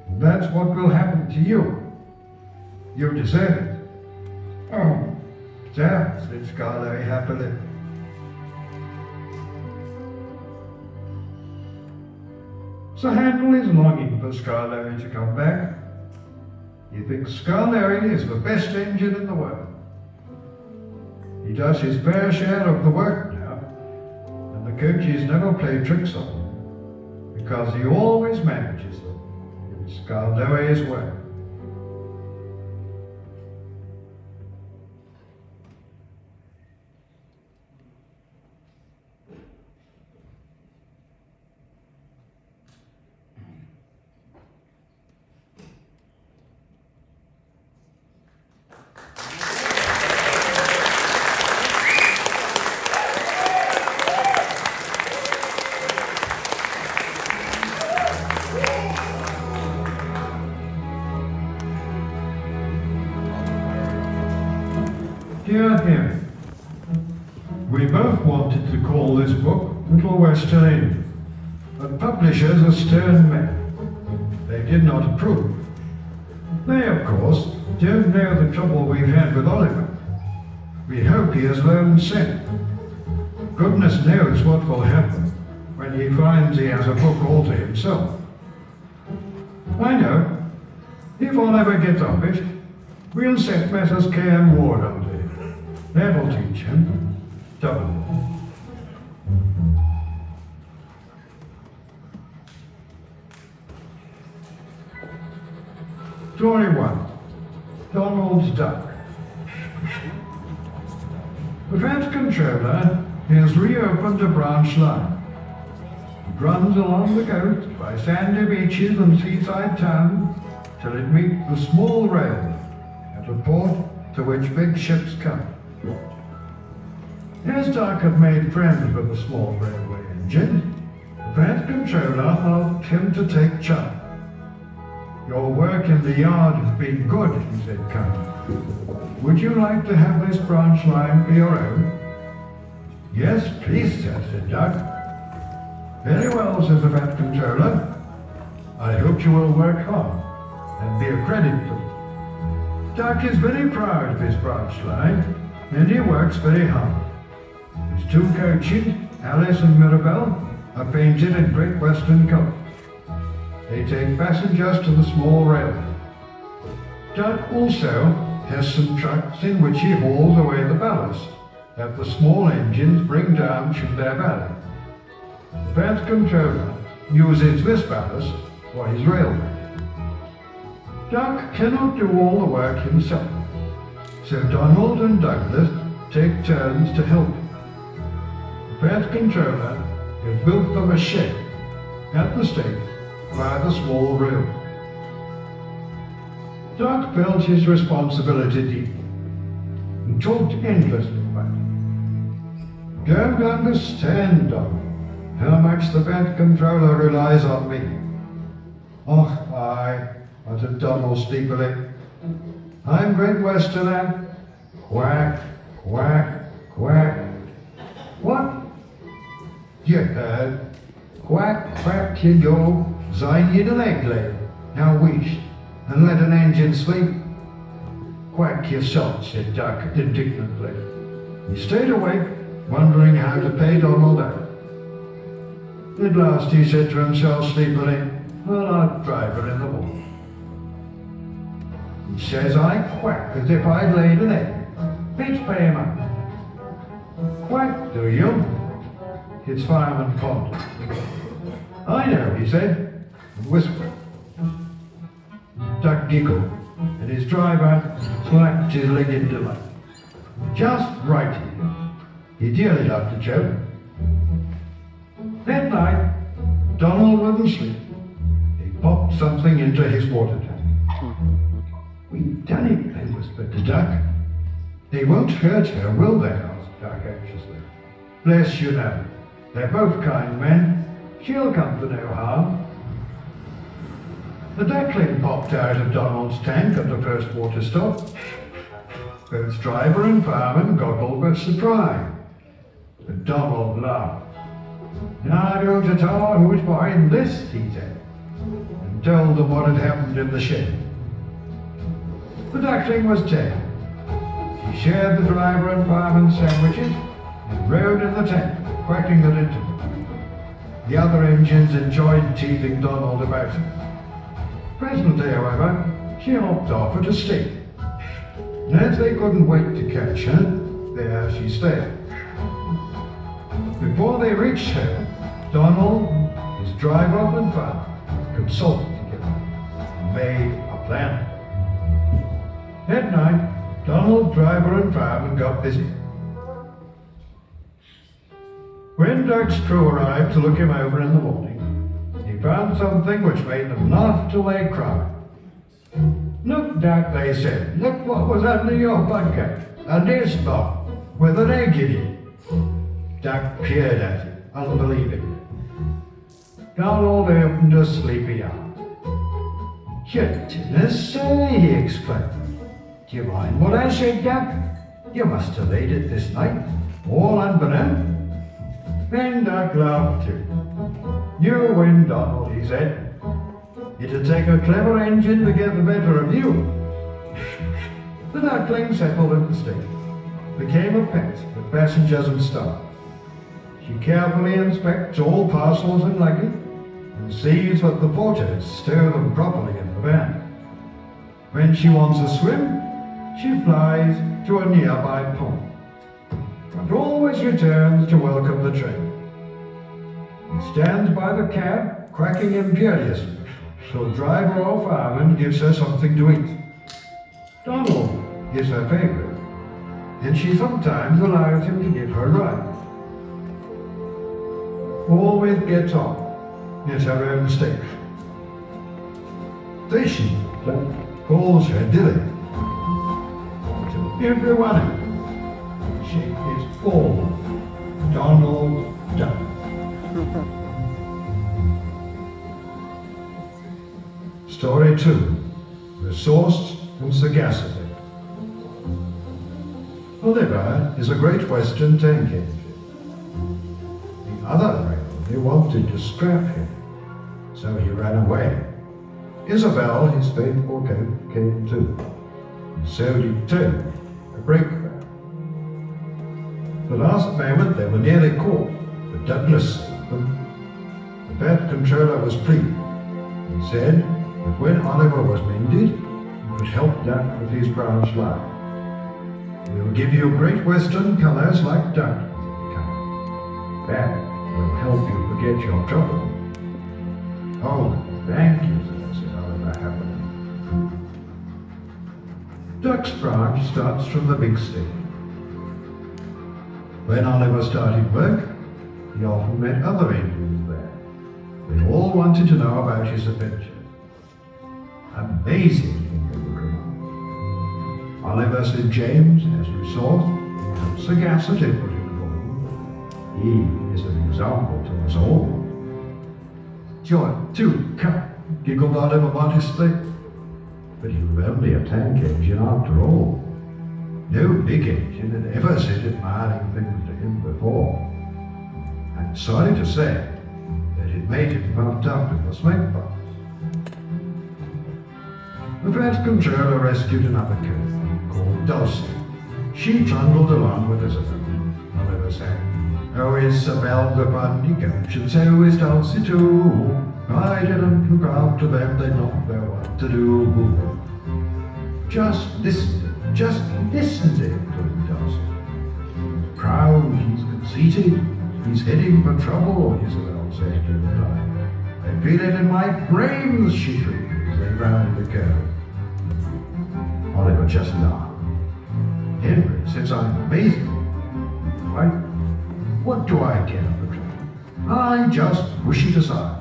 "And that's what will happen to you. You deserve it." "Oh, sir," said Scarlatti happily. Sir Handel is longing for Scarlatti to come back. He thinks Scarlatti is the best engine in the world. He does his fair share of the work now, and the coaches never play tricks on him, because he always manages them in Scarlatti's way. Dear him, we both wanted to call this book Little Western Engine, but publishers are stern men. They did not approve. They, of course, don't know the trouble we've had with Oliver. We hope he has learned sense. Goodness knows what will happen when he finds he has a book all to himself. I know, if Oliver gets of it, we'll set Messrs. K and Ward under him. That'll teach him. Double. Story 1. Donald's Duck. The Fat Controller has reopened a branch line. It runs along the coast by sandy beaches and seaside towns till it meets the small railway at a port to which big ships come. As Duck had made friends with the small railway engine, the Fat Controller asked him to take charge. "Your work in the yard has been good," he said kindly. "Would you like to have this branch line for your own?" "Yes, please, sir," said Duck. "Very well," said the Fat Controller. "I hope you will work hard and be a credit to me." Duck is very proud of his branch line, and he works very hard. His 2 coaches, Alice and Mirabelle, are painted in Great Western colours. They take passengers to the small railway. Duck also has some trucks in which he hauls away the ballast that the small engines bring down from their valley. The Fat Controller uses this ballast for his railway. Duck cannot do all the work himself, so Donald and Douglas take turns to help him. The Fat Controller has built them a shed at the station by the small railway. Duck felt his responsibility deeply and talked endlessly about it. "Don't understand, Donald, how much the Fat Controller relies on me." "Oh, aye," muttered Donald sleepily. "I'm Great Westerner. Quack, quack, quack." "What?" "You heard. Quack, quack you go, sign you the leg lay. Now wish, and let an engine sleep." "Quack yourself," said Duck indignantly. He stayed awake, wondering how to pay Donald out. At last he said to himself sleepily, "Well, I'll drive her in the morning." He says I quack as if I'd laid an egg. Let's pay him up. "Quack, do you?" His fireman pondered. "I know," he said, and whispered. Duck giggled, and his driver slacked his leg in delight. "Just right," he did. He dearly loved a joke. That night, Donald wouldn't sleep. He popped something into his water tank. "We've done it," they whispered to Duck. "They won't hurt her, will they?" asked Duck anxiously. "Bless you, no. They're both kind men. She'll come to no harm. The duckling popped out of Donald's tank at the first water stop. Both driver and fireman goggled with surprise. But Donald laughed. "I don't at all who's behind this," he said, and told them what had happened in the shed. The duckling was tame. She shared the driver and fireman's sandwiches and rode in the tank, quacking at intervals. The other engines enjoyed teething Donald about it. Presently, however, she hopped off at a stick. And as they couldn't wait to catch her, there she stayed. Before they reached her, Donald, his driver and fireman consulted together and made a plan. That night, Donald, driver and fireman got busy. When Doug's crew arrived to look him over in the morning, he found something which made them laugh till they cried. "Look, Doug," they said, "look what was under your bunker. A nest box with an egg in it." Doug peered at it, unbelieving. Donald opened a sleepy eye. "You didn't say," he exclaimed. "Do you mind what I said, Doug? You must have laid it this night, all unbeknown." Then Doug laughed too. "You win, Donald," he said. "It'd take a clever engine to get the better of you." The duckling settled in the stick, became a pet with passengers and staff. She carefully inspects all parcels and luggage and sees that the porters stow them properly in the van. When she wants a swim, she flies to a nearby pond, and always returns to welcome the train. He stands by the cab, quacking imperiously, till driver or fireman gives her something to eat. Donald is her favorite, and she sometimes allows him to give her a ride. Always gets on at her own station. Station calls her Dilly. To everyone, she is all Donald Duck. Story 2. Resource and Sagacity. Oliver is a Great Western tank engine. The other railway wanted to scrap him, so he ran away. Isabel, his faithful coat, came too, and so did Tim, a brake van. The last moment they were nearly caught, but Douglas saved them. The bad controller was pleased. He said that when Oliver was mended, he could help Doug with his branch line. "We'll give you Great Western colours like Doug," he said. "That will help you forget your trouble." "Oh, thank you," said Oliver happily. Doug's branch starts from the big station. When Oliver started work, he often met other engines there. They all wanted to know about his adventure. Amazing, they would remark. Oliver said James, as you saw, and sagacity put in for him. He is an example to us all. "You're too kind," giggled Oliver modestly. But he was only a tank engine after all. No big engine had ever said admiring things to him before. I'm sorry to say that it made him puffed up in the smoke box. The fat controller rescued another coat called Dulcie. She trundled along with Isabel. Oliver sang, "Oh, Isabel, the bunny coach, and so is Dulcie too. I didn't look after them, they not know what to do." Just listen to him, Dulcie. Proud, he's conceited, he's heading for trouble, Isabel said to the time. "I feel it in my brains," she shrieked as they rounded the curve. Oliver just laughed. "Henry says I'm amazing. Why, what do I care for trouble? I just push it aside."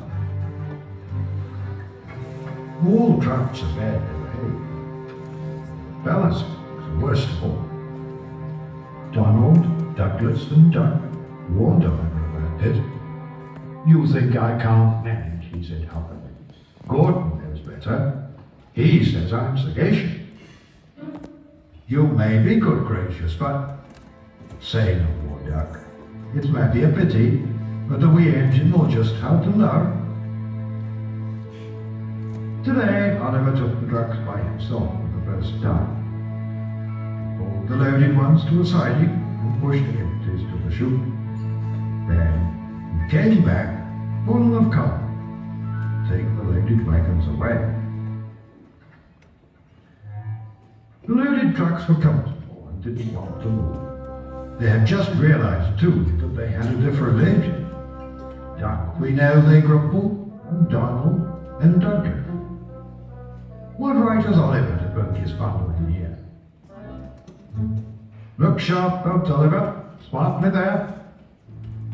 All trucks are bad behaved. Balancing is the worst of all. Donald, Douglas, and Doug warned Oliver about it. You think I can't manage, he said huffily. Gordon knows better. He says I'm sagacious. You may be good gracious, but say no more, Duck. It might be a pity, but the wee engine will just have to learn. Today, Oliver took the trucks by himself for the first time. He pulled the loaded ones to a siding and pushed the empties to the chute. Then he came back full of colour to take the loaded wagons away. The loaded trucks were comfortable and didn't want to move. They had just realized, too, that they had a different engine. Duck, we know, they grumbled, and Donald and Dudley. What right has Oliver to poke his fun in the air? Look sharp, folks, Oliver. Smartly there.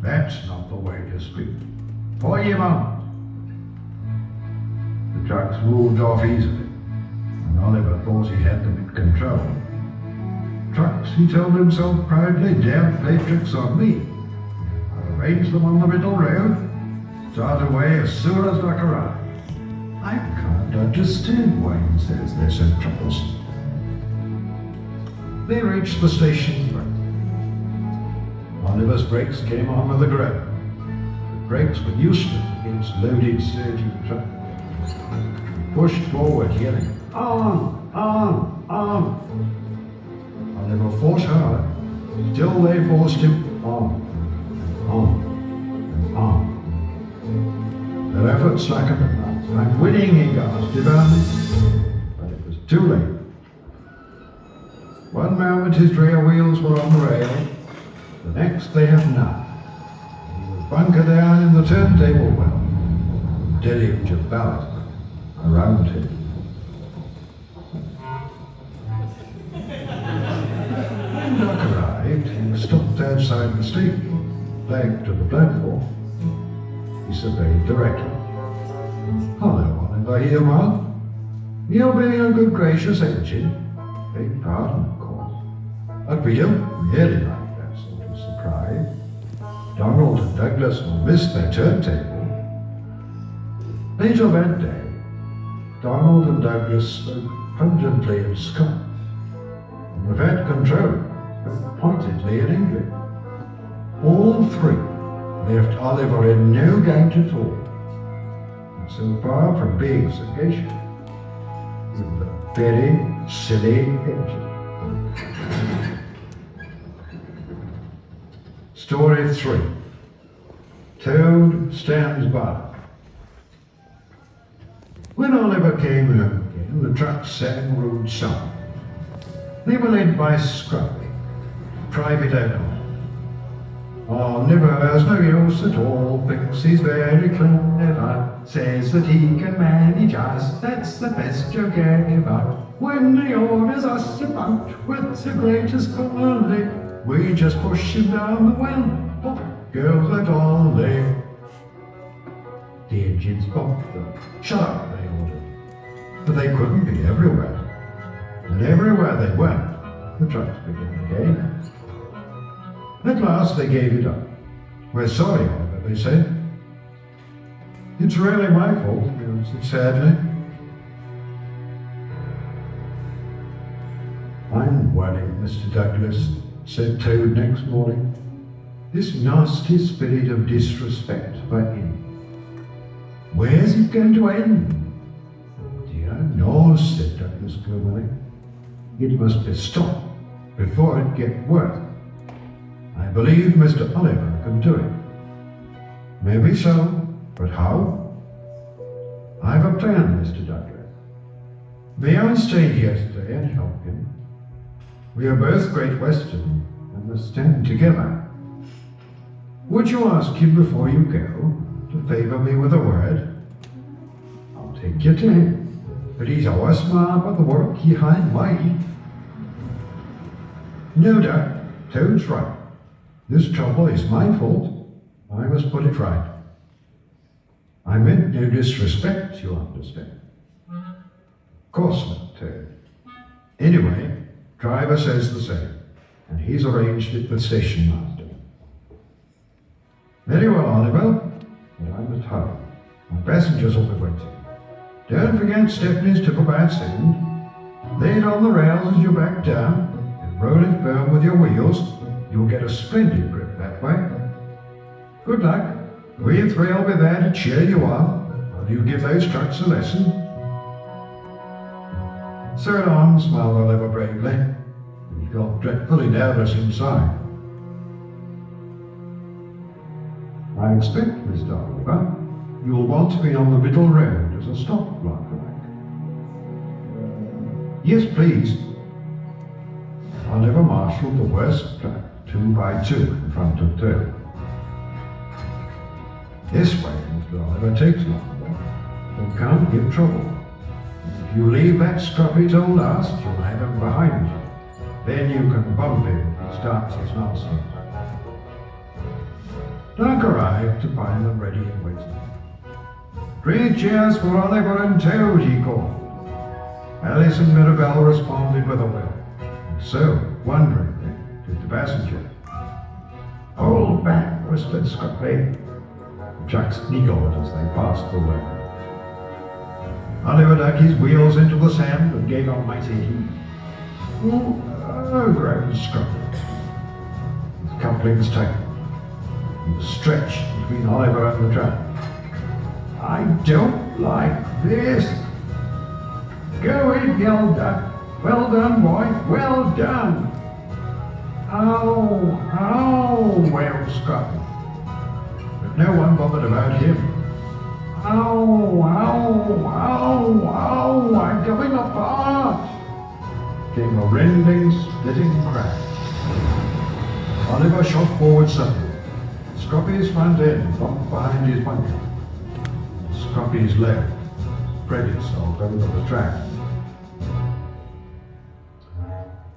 That's not the way to speak. For you, Mum. The trucks moved off easily, and Oliver thought he had them in control. Trucks, he told himself proudly, daren't play tricks on me. I'll arrange them on the middle road, start away as soon as Duck arrives. I can't understand why he says they're so troublesome. They reached the station first. Oliver's brakes came on with a groan. The brakes were useless against loaded, surging trucks. He pushed forward, yelling, "On! On! On!" Oliver fought hard. Still they forced him on, and on, and on. Their efforts slackened at last. "I'm winning," he gasped, but it was too late. One moment his rear wheels were on the rail, the next they had none. He was bunker down in the turntable well, a deluge of ballast around him. When Duck arrived, he was stopped outside the station, flagged to the platform. He surveyed the wreckage. "Hello, Oliver, here, Mark. You're being a good, gracious engine. Beg pardon, of course. But we don't really like that sort of surprise. Donald and Douglas will miss their turntable." Later that day, Donald and Douglas spoke pungently in Scots, and the Vet Control spoke pointedly in English. All three left Oliver in no doubt at all. And so far from being sagacious, he was a very silly engine. Story 3. Toad Stands By. When Oliver came home again, the trucks sang rude songs. They were led by Scruffy, private owner. Oliver's no use at all, thinks he's very clever, says that he can manage us, that's the best you'll get about. When he orders us about with the greatest quality, we just push him down the well, pop goes the dolly. The engines bumped them. "Shut up," they ordered. But they couldn't be everywhere. And everywhere they went, the trucks began again. At last they gave it up. "We're sorry, Oliver," they said. "It's really my fault," he answered sadly. "I'm worried, Mr. Douglas," said Toad next morning. "This nasty spirit of disrespect for him. Where's it going to end?" "Dear knows," said Douglas gloomily. "It must be stopped before it gets worse. I believe Mr. Oliver can do it." "Maybe so, but how?" "I've a plan, Mr. Douglas. May I stay here today and help him? We are both Great Western and must stand together. Would you ask him before you go to favour me with a word? I'll take you to him, but he's our smart about the work he had made." "No, Doug, Toad's right. This trouble is my fault. I must put it right. I meant no disrespect, you understand." "Of course not, Toad. Anyway, driver says the same, and he's arranged it with station master." "Very well, Oliver. but I'm at home. My passengers will be waiting. Don't forget Stepney's tip about send. Lay it on the rails as you back down, and roll it firm with your wheels. You'll get a splendid grip that way. Good luck. We three will be there to cheer you on while you give those trucks a lesson. So long, smiled Oliver bravely. He felt dreadfully nervous inside. I expect, Mr. Oliver, you'll want to be on the middle road as a stop block. Yes, please. Oliver marshalled the worst track 2 by 2 in front of Turk. This way, Mr. Oliver, takes longer. You can't give trouble. If you leave that scruffy till last, you'll have him behind you. Then you can bump him if he starts his nonsense. Doug arrived to find them ready and waiting. 3 cheers for Oliver and Toad, he called. Alice and Mirabelle responded with a will. And so, wonderingly, did the passenger. Hold back, whispered Scruffy. The trucks giggled as they passed the way. Oliver dug his wheels into the sand and gave a mighty heave. Oh, groaned Scruffy. His couplings tightened. He was stretched between Oliver and the truck. I don't like this. Go in, yelled Duck. Well done, boy, well done. Ow, wailed Scruffy. But no one bothered about him. Ow, I'm coming apart. Came a rending, splitting crash. Oliver shot forward suddenly. Scruffy's front end bumped behind his bunker. Scruffy's leg spread itself over the track.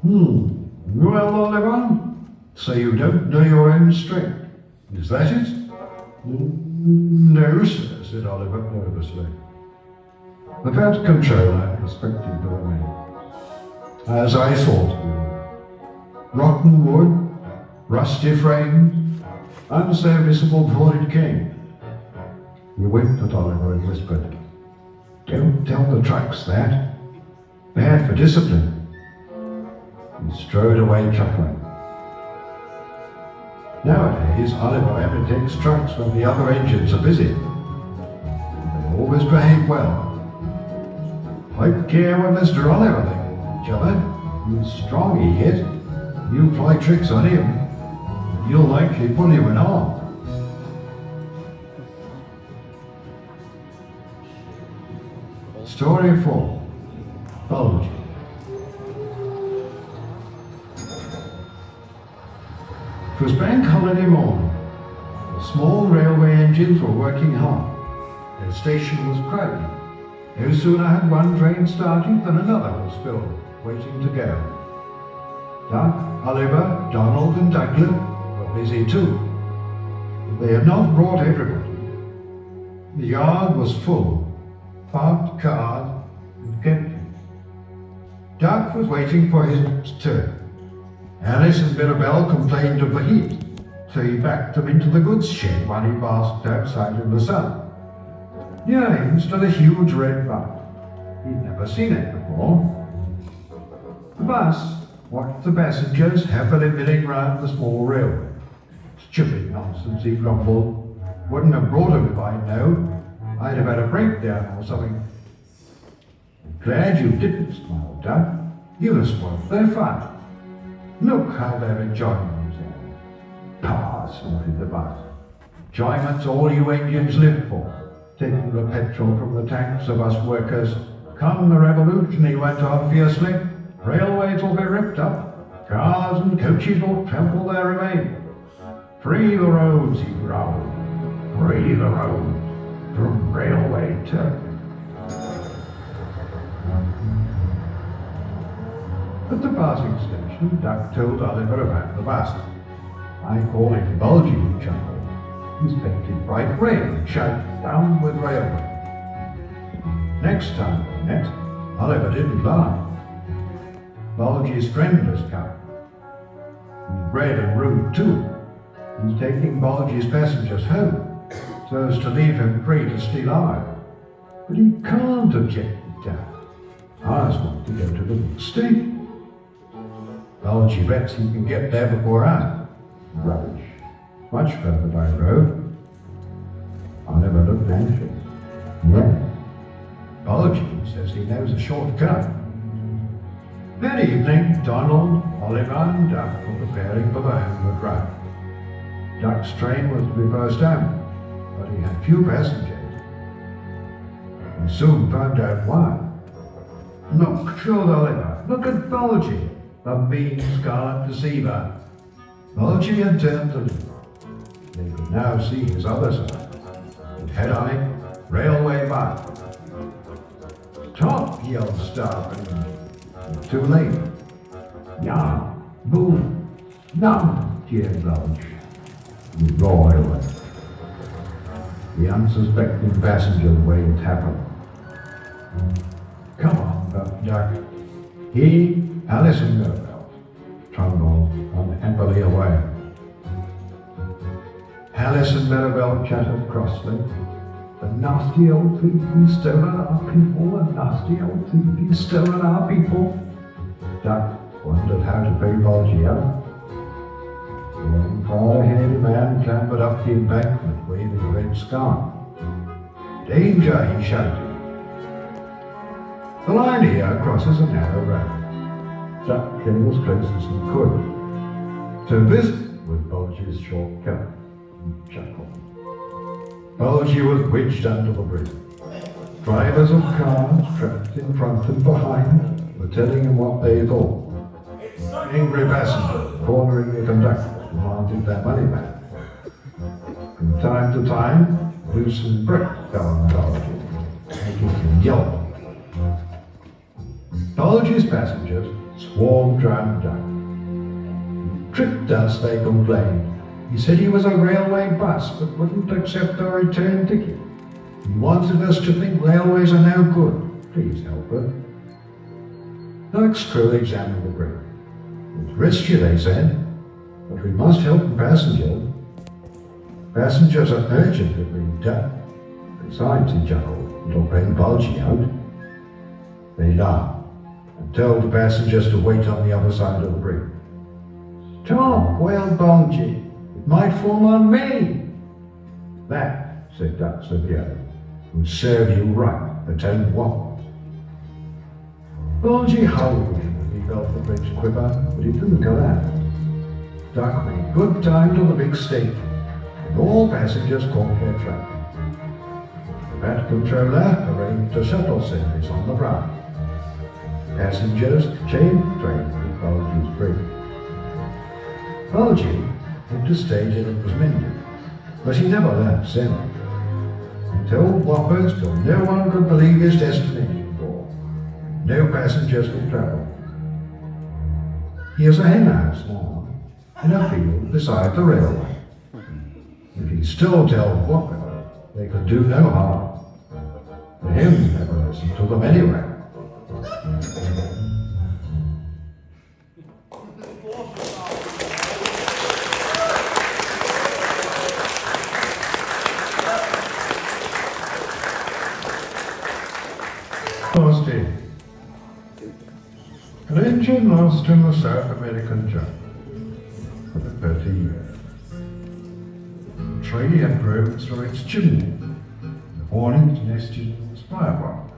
Well, Oliver, so you don't know your own strength. Is that it? No, sir, said Oliver nervously. The Fat Controller inspected the remains. As I thought, rotten wood, rusty frame, unserviceable before it came. He winked at Oliver and whispered, Don't tell the trucks that. Bad for discipline. He strode away chuckling. Nowadays, Oliver only takes trucks when the other engines are busy. They always behave well. Take care when Mr. Oliver they call each other. He's strong, he hit. You fly tricks on him, you'll likely pull you an arm. Story 4. Bulgy. It was bank holiday morning. The small railway engines were working hard. Their station was crowded. No sooner had one train started than another was filled, waiting to go. Duck, Oliver, Donald and Douglas were busy too. But they had not brought everybody. The yard was full, parked cars and empty. Duck was waiting for his turn. Alice and Mirabelle complained of the heat, so he backed them into the goods shed while he basked outside in the sun. Near him stood a huge red bus. He'd never seen it before. The bus watched the passengers happily milling round the small railway. Stupid nonsense, he grumbled. Wouldn't have brought him if I'd known. I'd have had a breakdown or something. I'm glad you didn't, smiled Duck. You'd have spoiled their fun. Look how they're enjoying themselves. Pah, snorted the bus. Enjoyment's all you engines live for. Taking the petrol from the tanks of us workers. Come the revolution, he went on fiercely. Railways will be ripped up. Cars and coaches will trample their remains. Free the roads, he growled. Free the roads from railway to... At the passing station, Duck told Oliver about the bus. I call it Bulgy, he chuckled. He's painted bright red and shouted down with railway. Next time they met, Oliver didn't laugh. Bulgy's friend has come. He's red and rude too. He's taking Bulgy's passengers home, so so as to leave him free to steal iron. But he can't, objected Jack. I just want to go to the big station. Bulgy bets he can get there before I. Rubbish. Much further by road. I never looked anxious. Yeah. Bulgy says he knows a shortcut. That evening, Donald, Oliver and Duck were preparing for the homeward ride. Duck's train was to be first home, but he had few passengers. He soon found out why. Look, showed Oliver, look at Bulgy, the mean scarlet deceiver. Bulgy had turned to leave. They could now see his other side. And head on it, railway by. Stop, yelled Starveling. Too late. Yeah, boom, no, jeered Bulge. He roared away. The unsuspecting passenger waved happily. Come on, Duck. He, Alice and Mirabel, trundled unhappily away. Alice and Mirabel chattered crossly. The nasty old thief, he's stolen our people, the nasty old thief, he's stolen our people. Duck wondered how to pay Bulgy out. Then far ahead a man clambered up the embankment waving a red scarf. Danger, he shouted. The line here crosses a narrow road. Duck came as close as he could. So this was Bulgy's shortcut. He chuckled. Bulgy was wedged under the bridge. Drivers of cars, trapped in front and behind, were telling him what they thought. Angry passengers, cornering the conductor, demanded their money back. From time to time, loosened brick fell on Bulgy, making him yelp. Bulgy's passengers swarmed round Duck. He tricked us, they complained. He said he was a railway bus, but wouldn't accept our return ticket. He wanted us to think railways are no good. Please help us. Duck's crew examined the bridge. It's risky, they said, but we must help the passengers. Passengers are urgently being Duck. Besides, he chuckled, it'll bring Bulgy out. They laughed and told the passengers to wait on the other side of the bridge. Stop, wailed Bulgy. It might fall on me. That, said Duck severely, would serve you right for telling what. Bulgy howled when he felt the bridge quiver, but he didn't go out. Duck made good time to the big station, and all passengers caught their train. The Bat Controller arranged a shuttle service on the ride. Passengers changed the train with Bulgy's bridge. Bulgy had to stay till it was mended, but he never learned sailing. He told whoppers till no one could believe his destination for. No passengers could travel. He has a hen house now, in a field beside the railway. If he still told whoppers, they could do no harm. The hens never listened to them anyway. Lost in. An engine lost in the South American jungle for 30 years. The tree had grown through its chimney. The hornets nested in its firewall.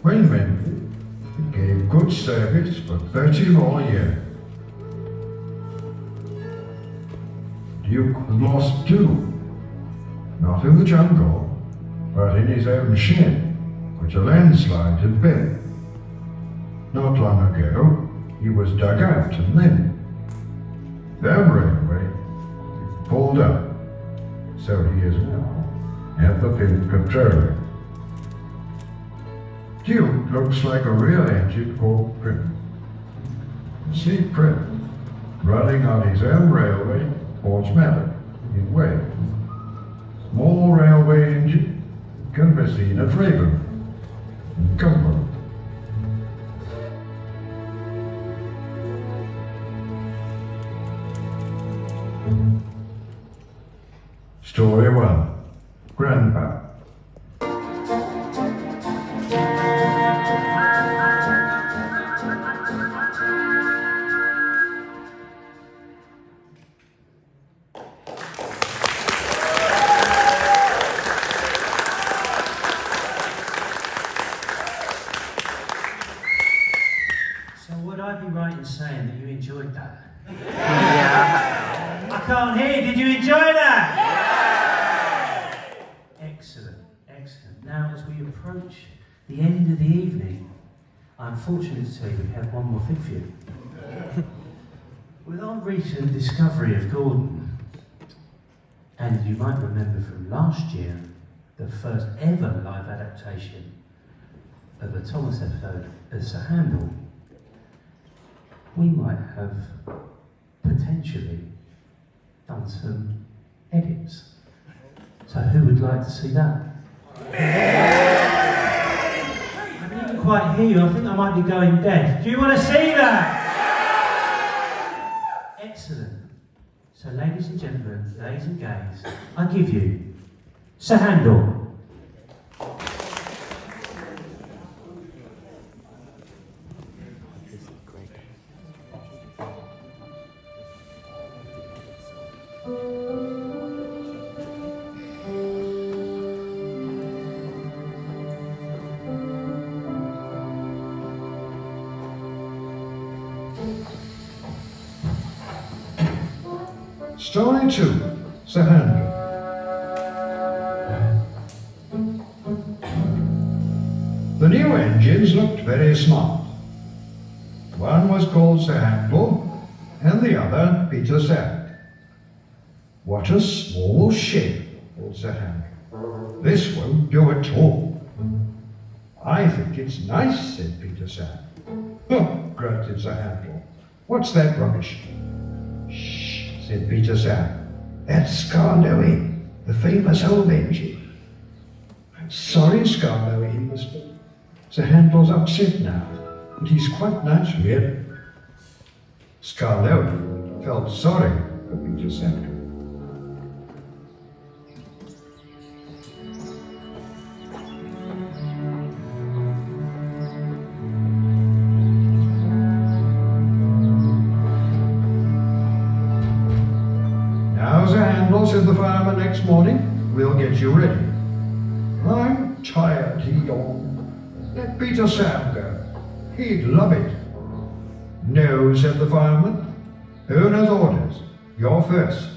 When mended, it gave good service for 30 more years. Duke was lost too, not in the jungle, but in his own shed, which a landslide had buried. Not long ago, he was dug out and then, the railway pulled up, so he is now at the pin controller. Duke looks like a real engine called Prim. See Prim running on his own railway, Portsmouth, in Wales. Small railway engine can be seen at Raven. Comfort. Story 1. in saying that you enjoyed that. I can't hear. Did you enjoy that? Excellent, excellent. Now, as we approach the end of the evening, I'm fortunate to say we have one more thing for you. With our recent discovery of Gordon, and you might remember from last year, the first ever live adaptation of a Thomas episode as Sir Handel, we might have potentially done some edits. So who would like to see that? I didn't quite hear you. I think I might be going deaf. Do you want to see that? Excellent. So ladies and gentlemen, gays and gays, I give you Sir Handel. Story 2, Sir Handel. The new engines looked very smart. One was called Sir Handel, and the other Peter Sack. What a small ship, thought Sir Handel. This won't do at all. I think it's nice, said Peter Sack. Oh, grunted Sir Handel. What's that rubbish? Shh, said Peter Sack. That's Scarloey, the famous home engine. I'm sorry, Scarloey, he whispered. Sir Handel's upset now, but he's quite nice, really. Scarloey felt sorry for Peter Sack. Now, Sir Handel, said the fireman next morning, we'll get you ready. I'm tired, he yawned. Let Peter Sam go. He'd love it. No, said the fireman. Owner's orders. You're first.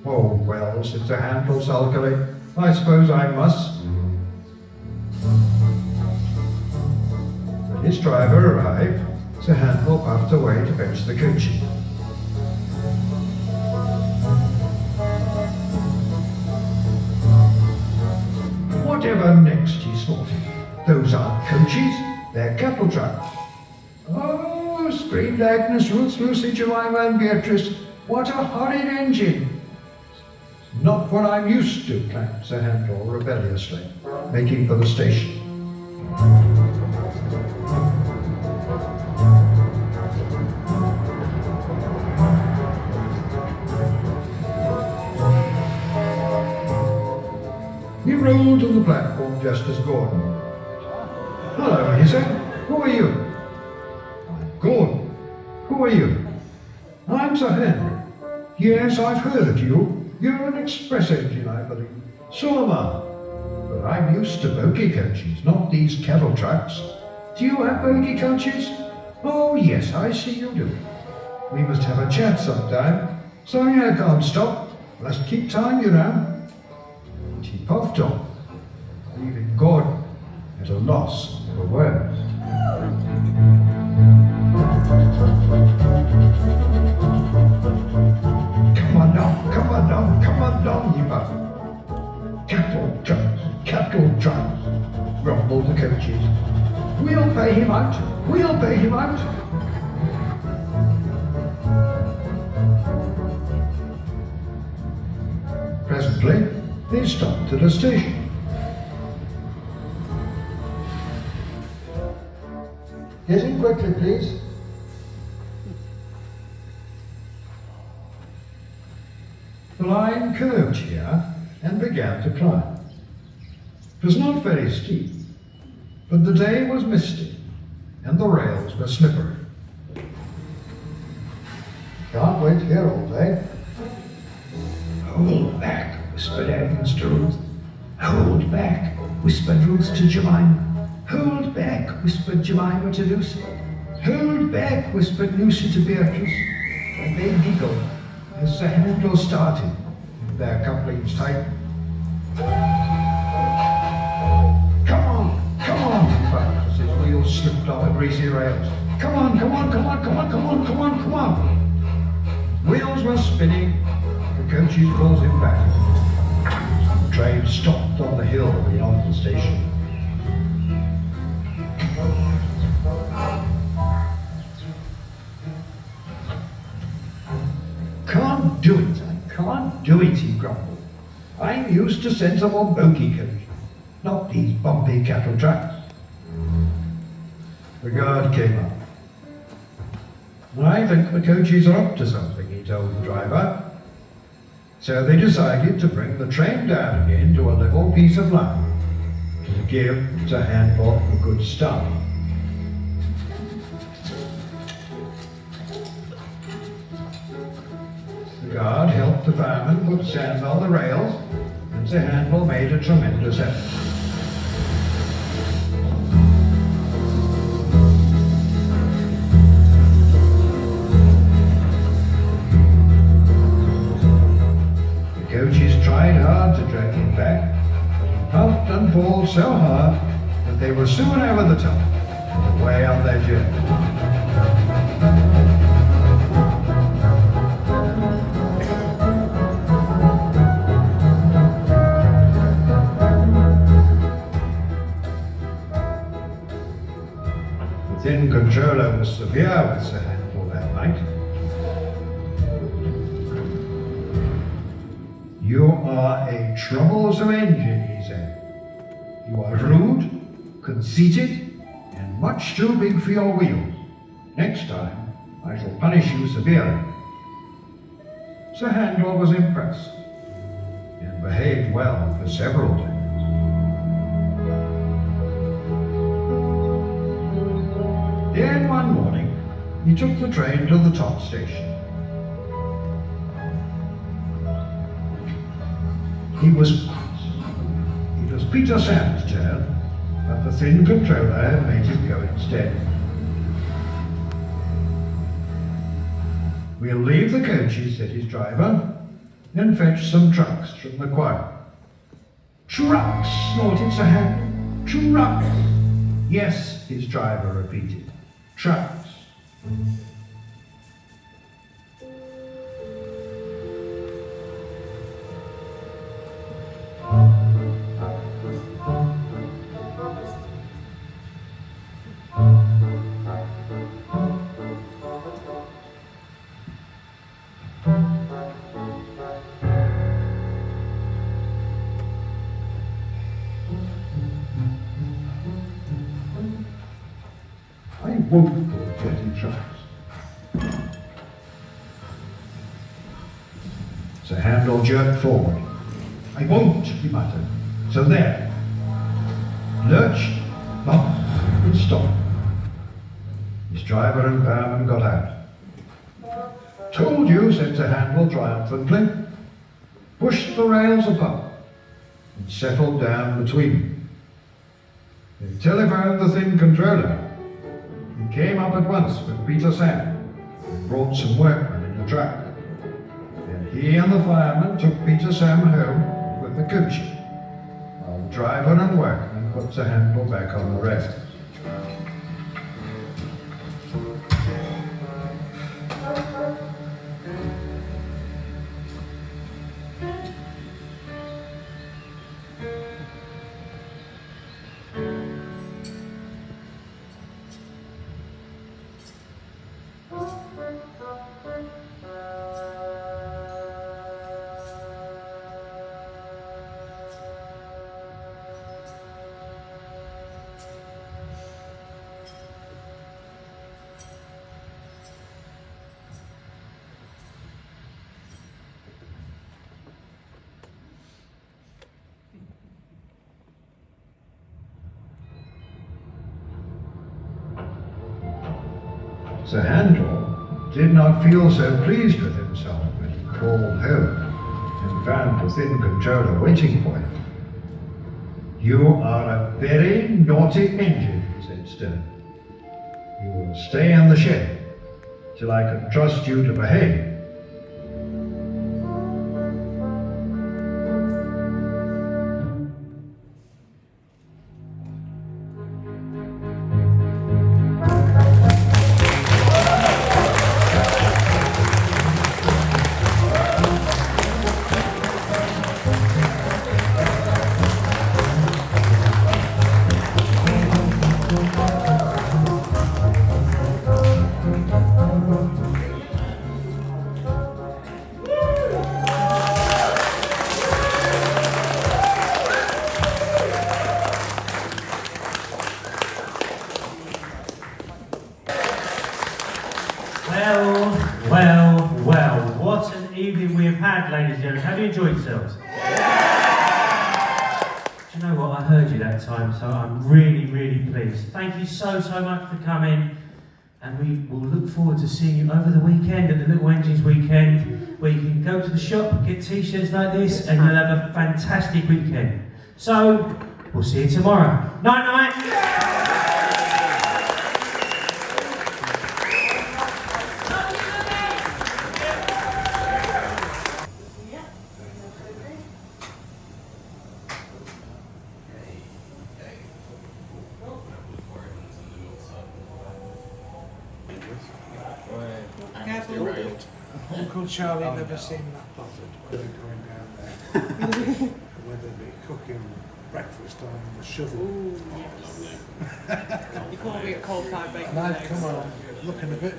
Oh, well, said Sir Handel sulkily. I suppose I must. When his driver arrived, Sir Handel puffed away to fetch the coachee. Whatever next, he snorted. Those aren't coaches, they're cattle trucks. Oh, screamed Agnes, Ruth, Lucy, Jemima and Beatrice. What a horrid engine! Not what I'm used to, clapped Sir Handel rebelliously, making for the station. He rolled to the platform just as Gordon. Hello, he said. Who are you? I'm Gordon. Who are you? I'm Sir Handel. Yes, I've heard of you. You're an express engine, I believe. So am I. But I'm used to bogey coaches, not these cattle trucks. Do you have bogey coaches? Oh, yes, I see you do. We must have a chat sometime. Sorry I can't stop. Must keep time, you know. And he puffed on, leaving Gordon at a loss for words. Come on down, he puffed. Cattle trucks, rumbled the coaches. We'll pay him out. Presently, they stopped at a station. Get in quickly, please. The line curved here and began to climb. It was not very steep, but the day was misty and the rails were slippery. Can't wait here all day. Hold back, whispered Agnes to Ruth. Hold back, whispered Ruth to Jemima. Hold back, whispered Jemima to Lucy. Hold back, whispered Lucy to Beatrice, and they giggled as the handle started, their couplings tight. Come on, he barked as his wheels slipped on the greasy rails. Come on. Wheels were spinning, the coaches pulled him back. The train stopped on the hill beyond the station. Can't do it, he grumbled. I'm used to sensible bogey coaches, not these bumpy cattle tracks. The guard came up. I think the coaches are up to something, he told the driver. So they decided to bring the train down again to a level piece of land to give the handle a good start. The guard helped the fireman put sand on the rails, and the handle made a tremendous effort. The coaches tried hard to drag him back, but he puffed and pulled so hard that they were soon over the top and away on their journey. The thin controller was severe with the handle that night. You are a troublesome engine, he said. You are rude, conceited, and much too big for your wheels. Next time, I shall punish you severely. Sir Handel was impressed, and behaved well for several days. Then one morning, he took the train to the top station. He was cross. It was Peter Sam's turn, but the thin controller had made him go instead. We'll leave the coaches, said his driver, and fetch some trucks from the choir. Trucks, snorted Sir Handel. Trucks. Yes, his driver repeated. Trucks. I won't go dirty trucks. Sir Handel jerked forward. I won't, he muttered. So there. Lurched, bumped, and stopped. His driver and fireman got out. Told you, said Sir Handel triumphantly. Pushed the rails apart and settled down between them. They telephoned the thin controller. He came up at once with Peter Sam and brought some workmen in a truck. Then he and the fireman took Peter Sam home with the coachee, while the driver and workmen put the handle back on the rails. Sir Handel did not feel so pleased with himself when he crawled home and found the thin controller waiting for him. You are a very naughty engine, he said sternly. You will stay in the shed till I can trust you to behave. Well, what an evening we have had, ladies and gentlemen. Have you enjoyed yourselves? Yeah! Do you know what? I heard you that time, so I'm really, really pleased. Thank you so much for coming, and we will look forward to seeing you over the weekend at the Little Engines Weekend, where you can go to the shop, get t-shirts like this, and you'll have a fantastic weekend. So, we'll see you tomorrow. Night, night! Uncle Charlie never seemed that bothered when they were going down there. Whether they be cooking breakfast on the shovel. Ooh, yes. You can't be at cold five bacon. And I'd come on looking a bit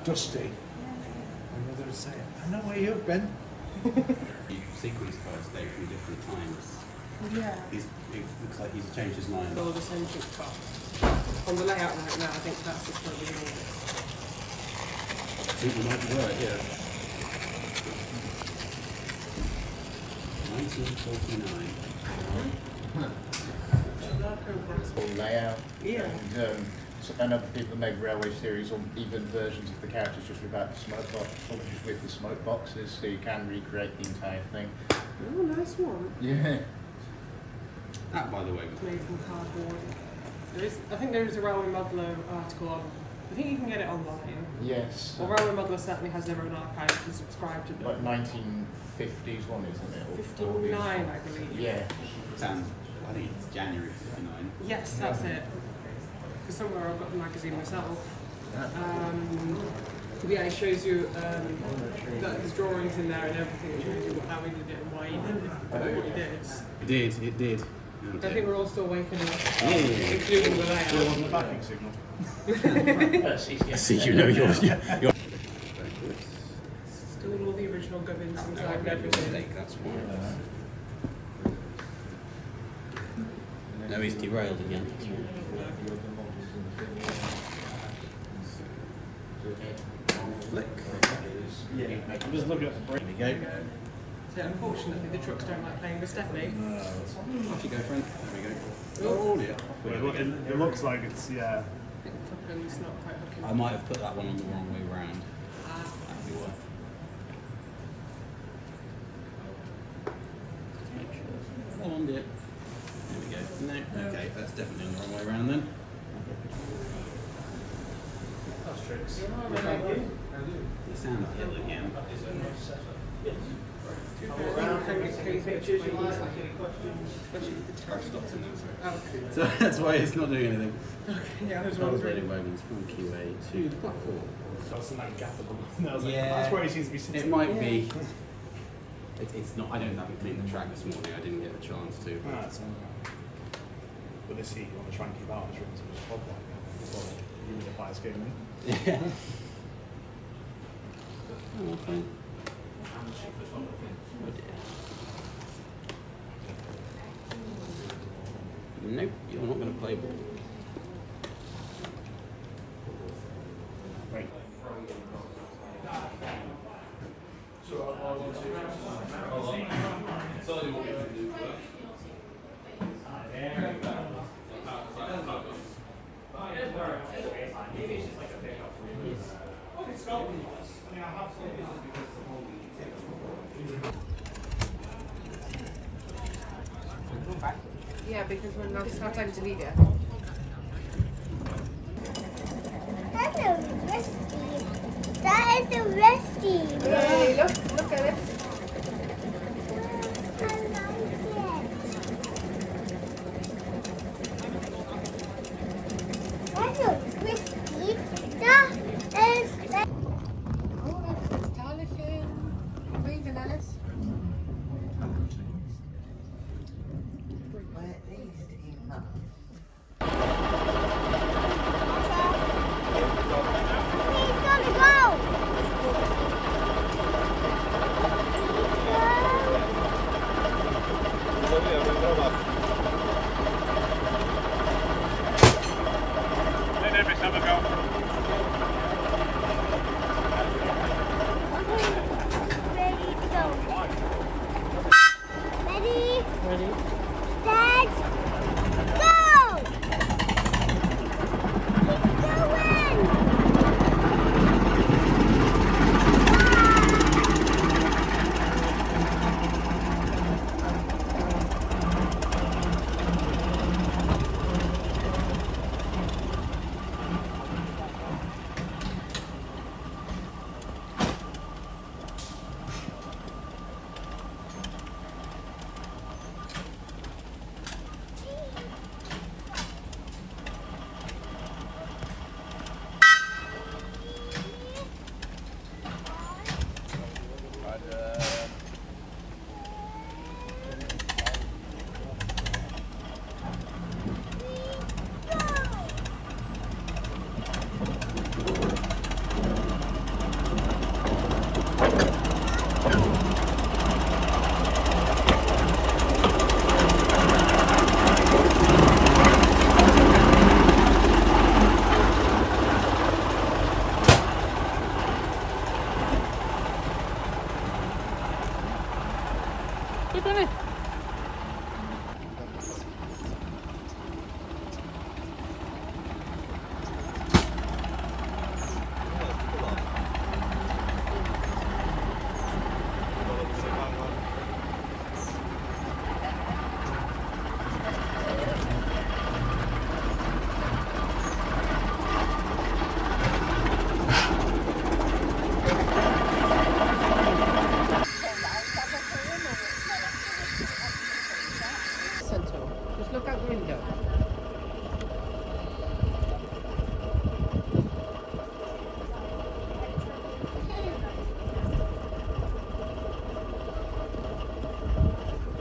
dusty. And Mother would say, I know where you've been. Sequence first day from different times. Yeah. It looks like he's changed his mind. All the same spot. On the layout right now, I think that's just going to be the I think we might be right, yeah. 1949. Full layout. Yeah. And, and other people make railway series or even versions of the characters just without the smoke box, or just with the smoke boxes, so you can recreate the entire thing. Oh, nice one. Yeah. That, by the way, It's made from cardboard. I think there is a Railway Modeler article on. I think you can get it online. Yes. Well, Railway Modeler certainly has their own archive. You can subscribe to them. Like 1950s one, isn't it? Or 59, 40s. I believe. Yeah. sounds, I think it's January 59. Yes, that's it. Because somewhere I've got the magazine myself. Yeah, it shows you that there's drawings in there and everything. It shows you how he did it and why he did it, what he did. It did. I think we're all still waking up, Yeah. including the layout. Still on the backing signal. See, you know you're Still all the original gubbins inside and everything. That's why. No, he's derailed again. Flick. I'm just looking at the brake. There we go. So unfortunately the trucks don't like playing with Stephanie. Off you go, friend. There we go. Oh, yeah. It looks like it's, yeah. I think the coupling's not quite hooking. I might have put that one on the wrong way round. That'd be why. Make sure. Come on, dear. There we go. No, okay, that's definitely on the wrong way round then. That's tricks. The sound hill again. I've stopped in Oh, okay. So that's why it's not doing anything. Okay, yeah, I was wondering. Translating moments from QA to the platform. That's not gappable. Yeah. That's where he seems to be sitting. It might be. It's not. I don't have it clean the track this morning. I didn't get the chance to. Ah, it's alright. But this heat, you want to try and keep out of this room as much as possible. Before you with the fire escape in. Yeah. Oh, fine. Oh dear. Nope, you're not going to play ball. Right. Yeah, because we're not, it's not time to leave yet. That is a rusty. Hey, look at it. I like it. That's a risky. That is. Oh, that's stylish. Moving, Alice. He's gonna go. Ready to go. Ready? Ready? Set. Go! Keep going! Keep on it. Just look out the window.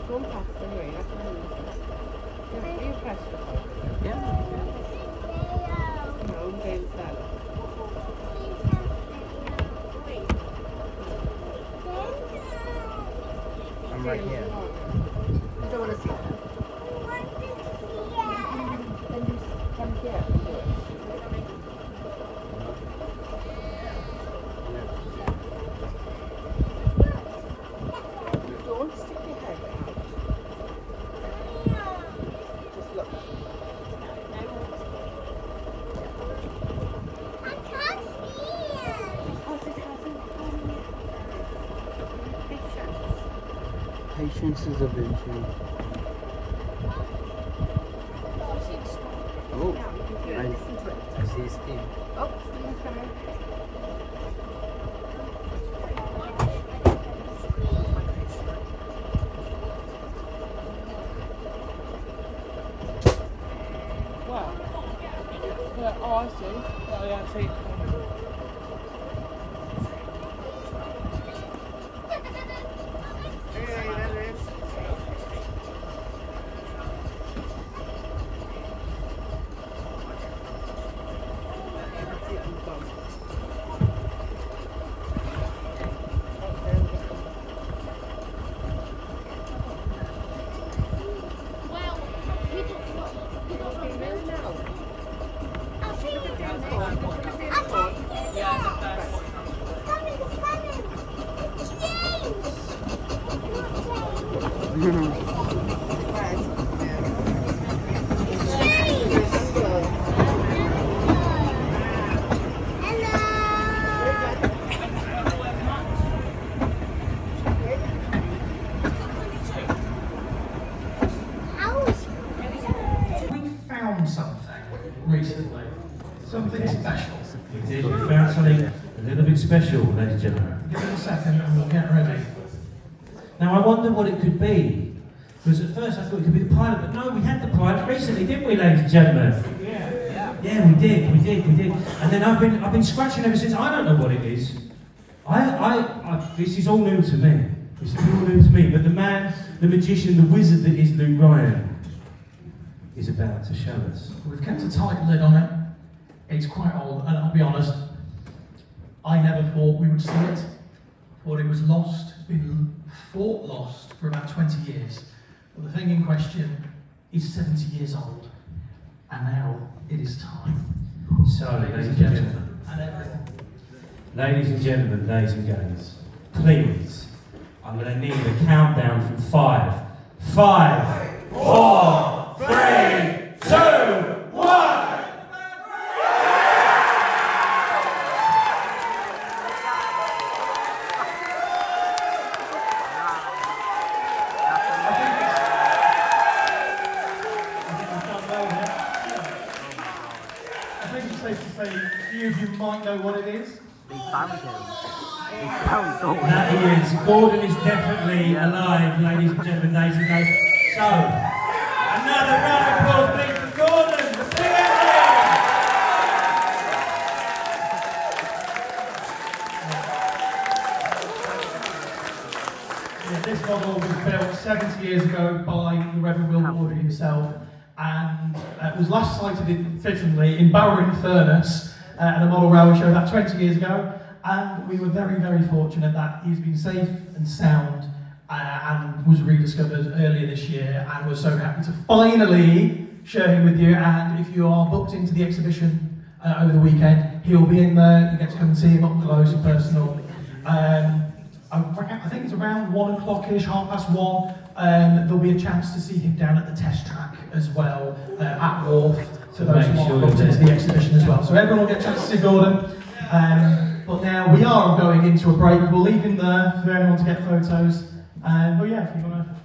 Go on past anyway. That's what you press the button. Yeah. No, Gail's that. I'm right here. You don't want to see that. Then you come here and do it. Don't stick your head out. Just look. I can't see it. Because it hasn't come yet. Patience. Patience is a virtue. Oh, Now you can hear it. Listen to it. I see steam. Oh, steam's coming. Wow. Yeah, oh, I see. Oh, yeah, I see it coming. Hey, there it is. That's it, I'm gone. Oh, there we go. Well, we don't Okay, there now. I see it. Down I forward. can't see it. It's coming, it's coming. It's James. We found something recently, something special. We did. We found something a little bit special, ladies and gentlemen. Give it a second and we'll get ready. Now I wonder what it could be. Because at first I thought it could be the pilot, but no, we had the pilot recently, didn't we, ladies and gentlemen? Yeah, we did. And then I've been scratching ever since. I don't know what it is. This is all new to me. This is all new to me. But the man, the magician, the wizard that is Luke Ryan is about to show us. We've kept a tight lid on it. It's quite old, and I'll be honest, I never thought we would see it. Thought it was lost. It's been thought lost for about 20 years. But the thing in question is 70 years old. And now it is time. So, ladies and gentlemen, And everything. ladies and gentlemen, ladies and guys, please, I'm going to need a countdown from 5. 5, 4, 3, 2, 1. I think it's safe to say a few of you might know what it is. That he is. Gordon is definitely alive, ladies and gentlemen, ladies and guys. So, another round of applause, please, for Gordon, the big engine! Yeah, this model was built 70 years ago by the Reverend Wilbert Awdry himself, and was last sighted fittingly in Barrow-in-Furness at the Model Railway Show about 20 years ago. And we were very, very fortunate that he's been safe and sound and was rediscovered earlier this year, and we're so happy to finally share him with you. And if you are booked into the exhibition over the weekend, he'll be in there. You get to come and see him up close and personal. I think it's around 1 o'clock-ish, 1:30. There'll be a chance to see him down at the test track as well at Wharf, for those who are booked into the exhibition as well. So everyone will get a chance to see Gordon. But now we are going into a break. We'll leave him there for anyone to get photos. But yeah, if you want to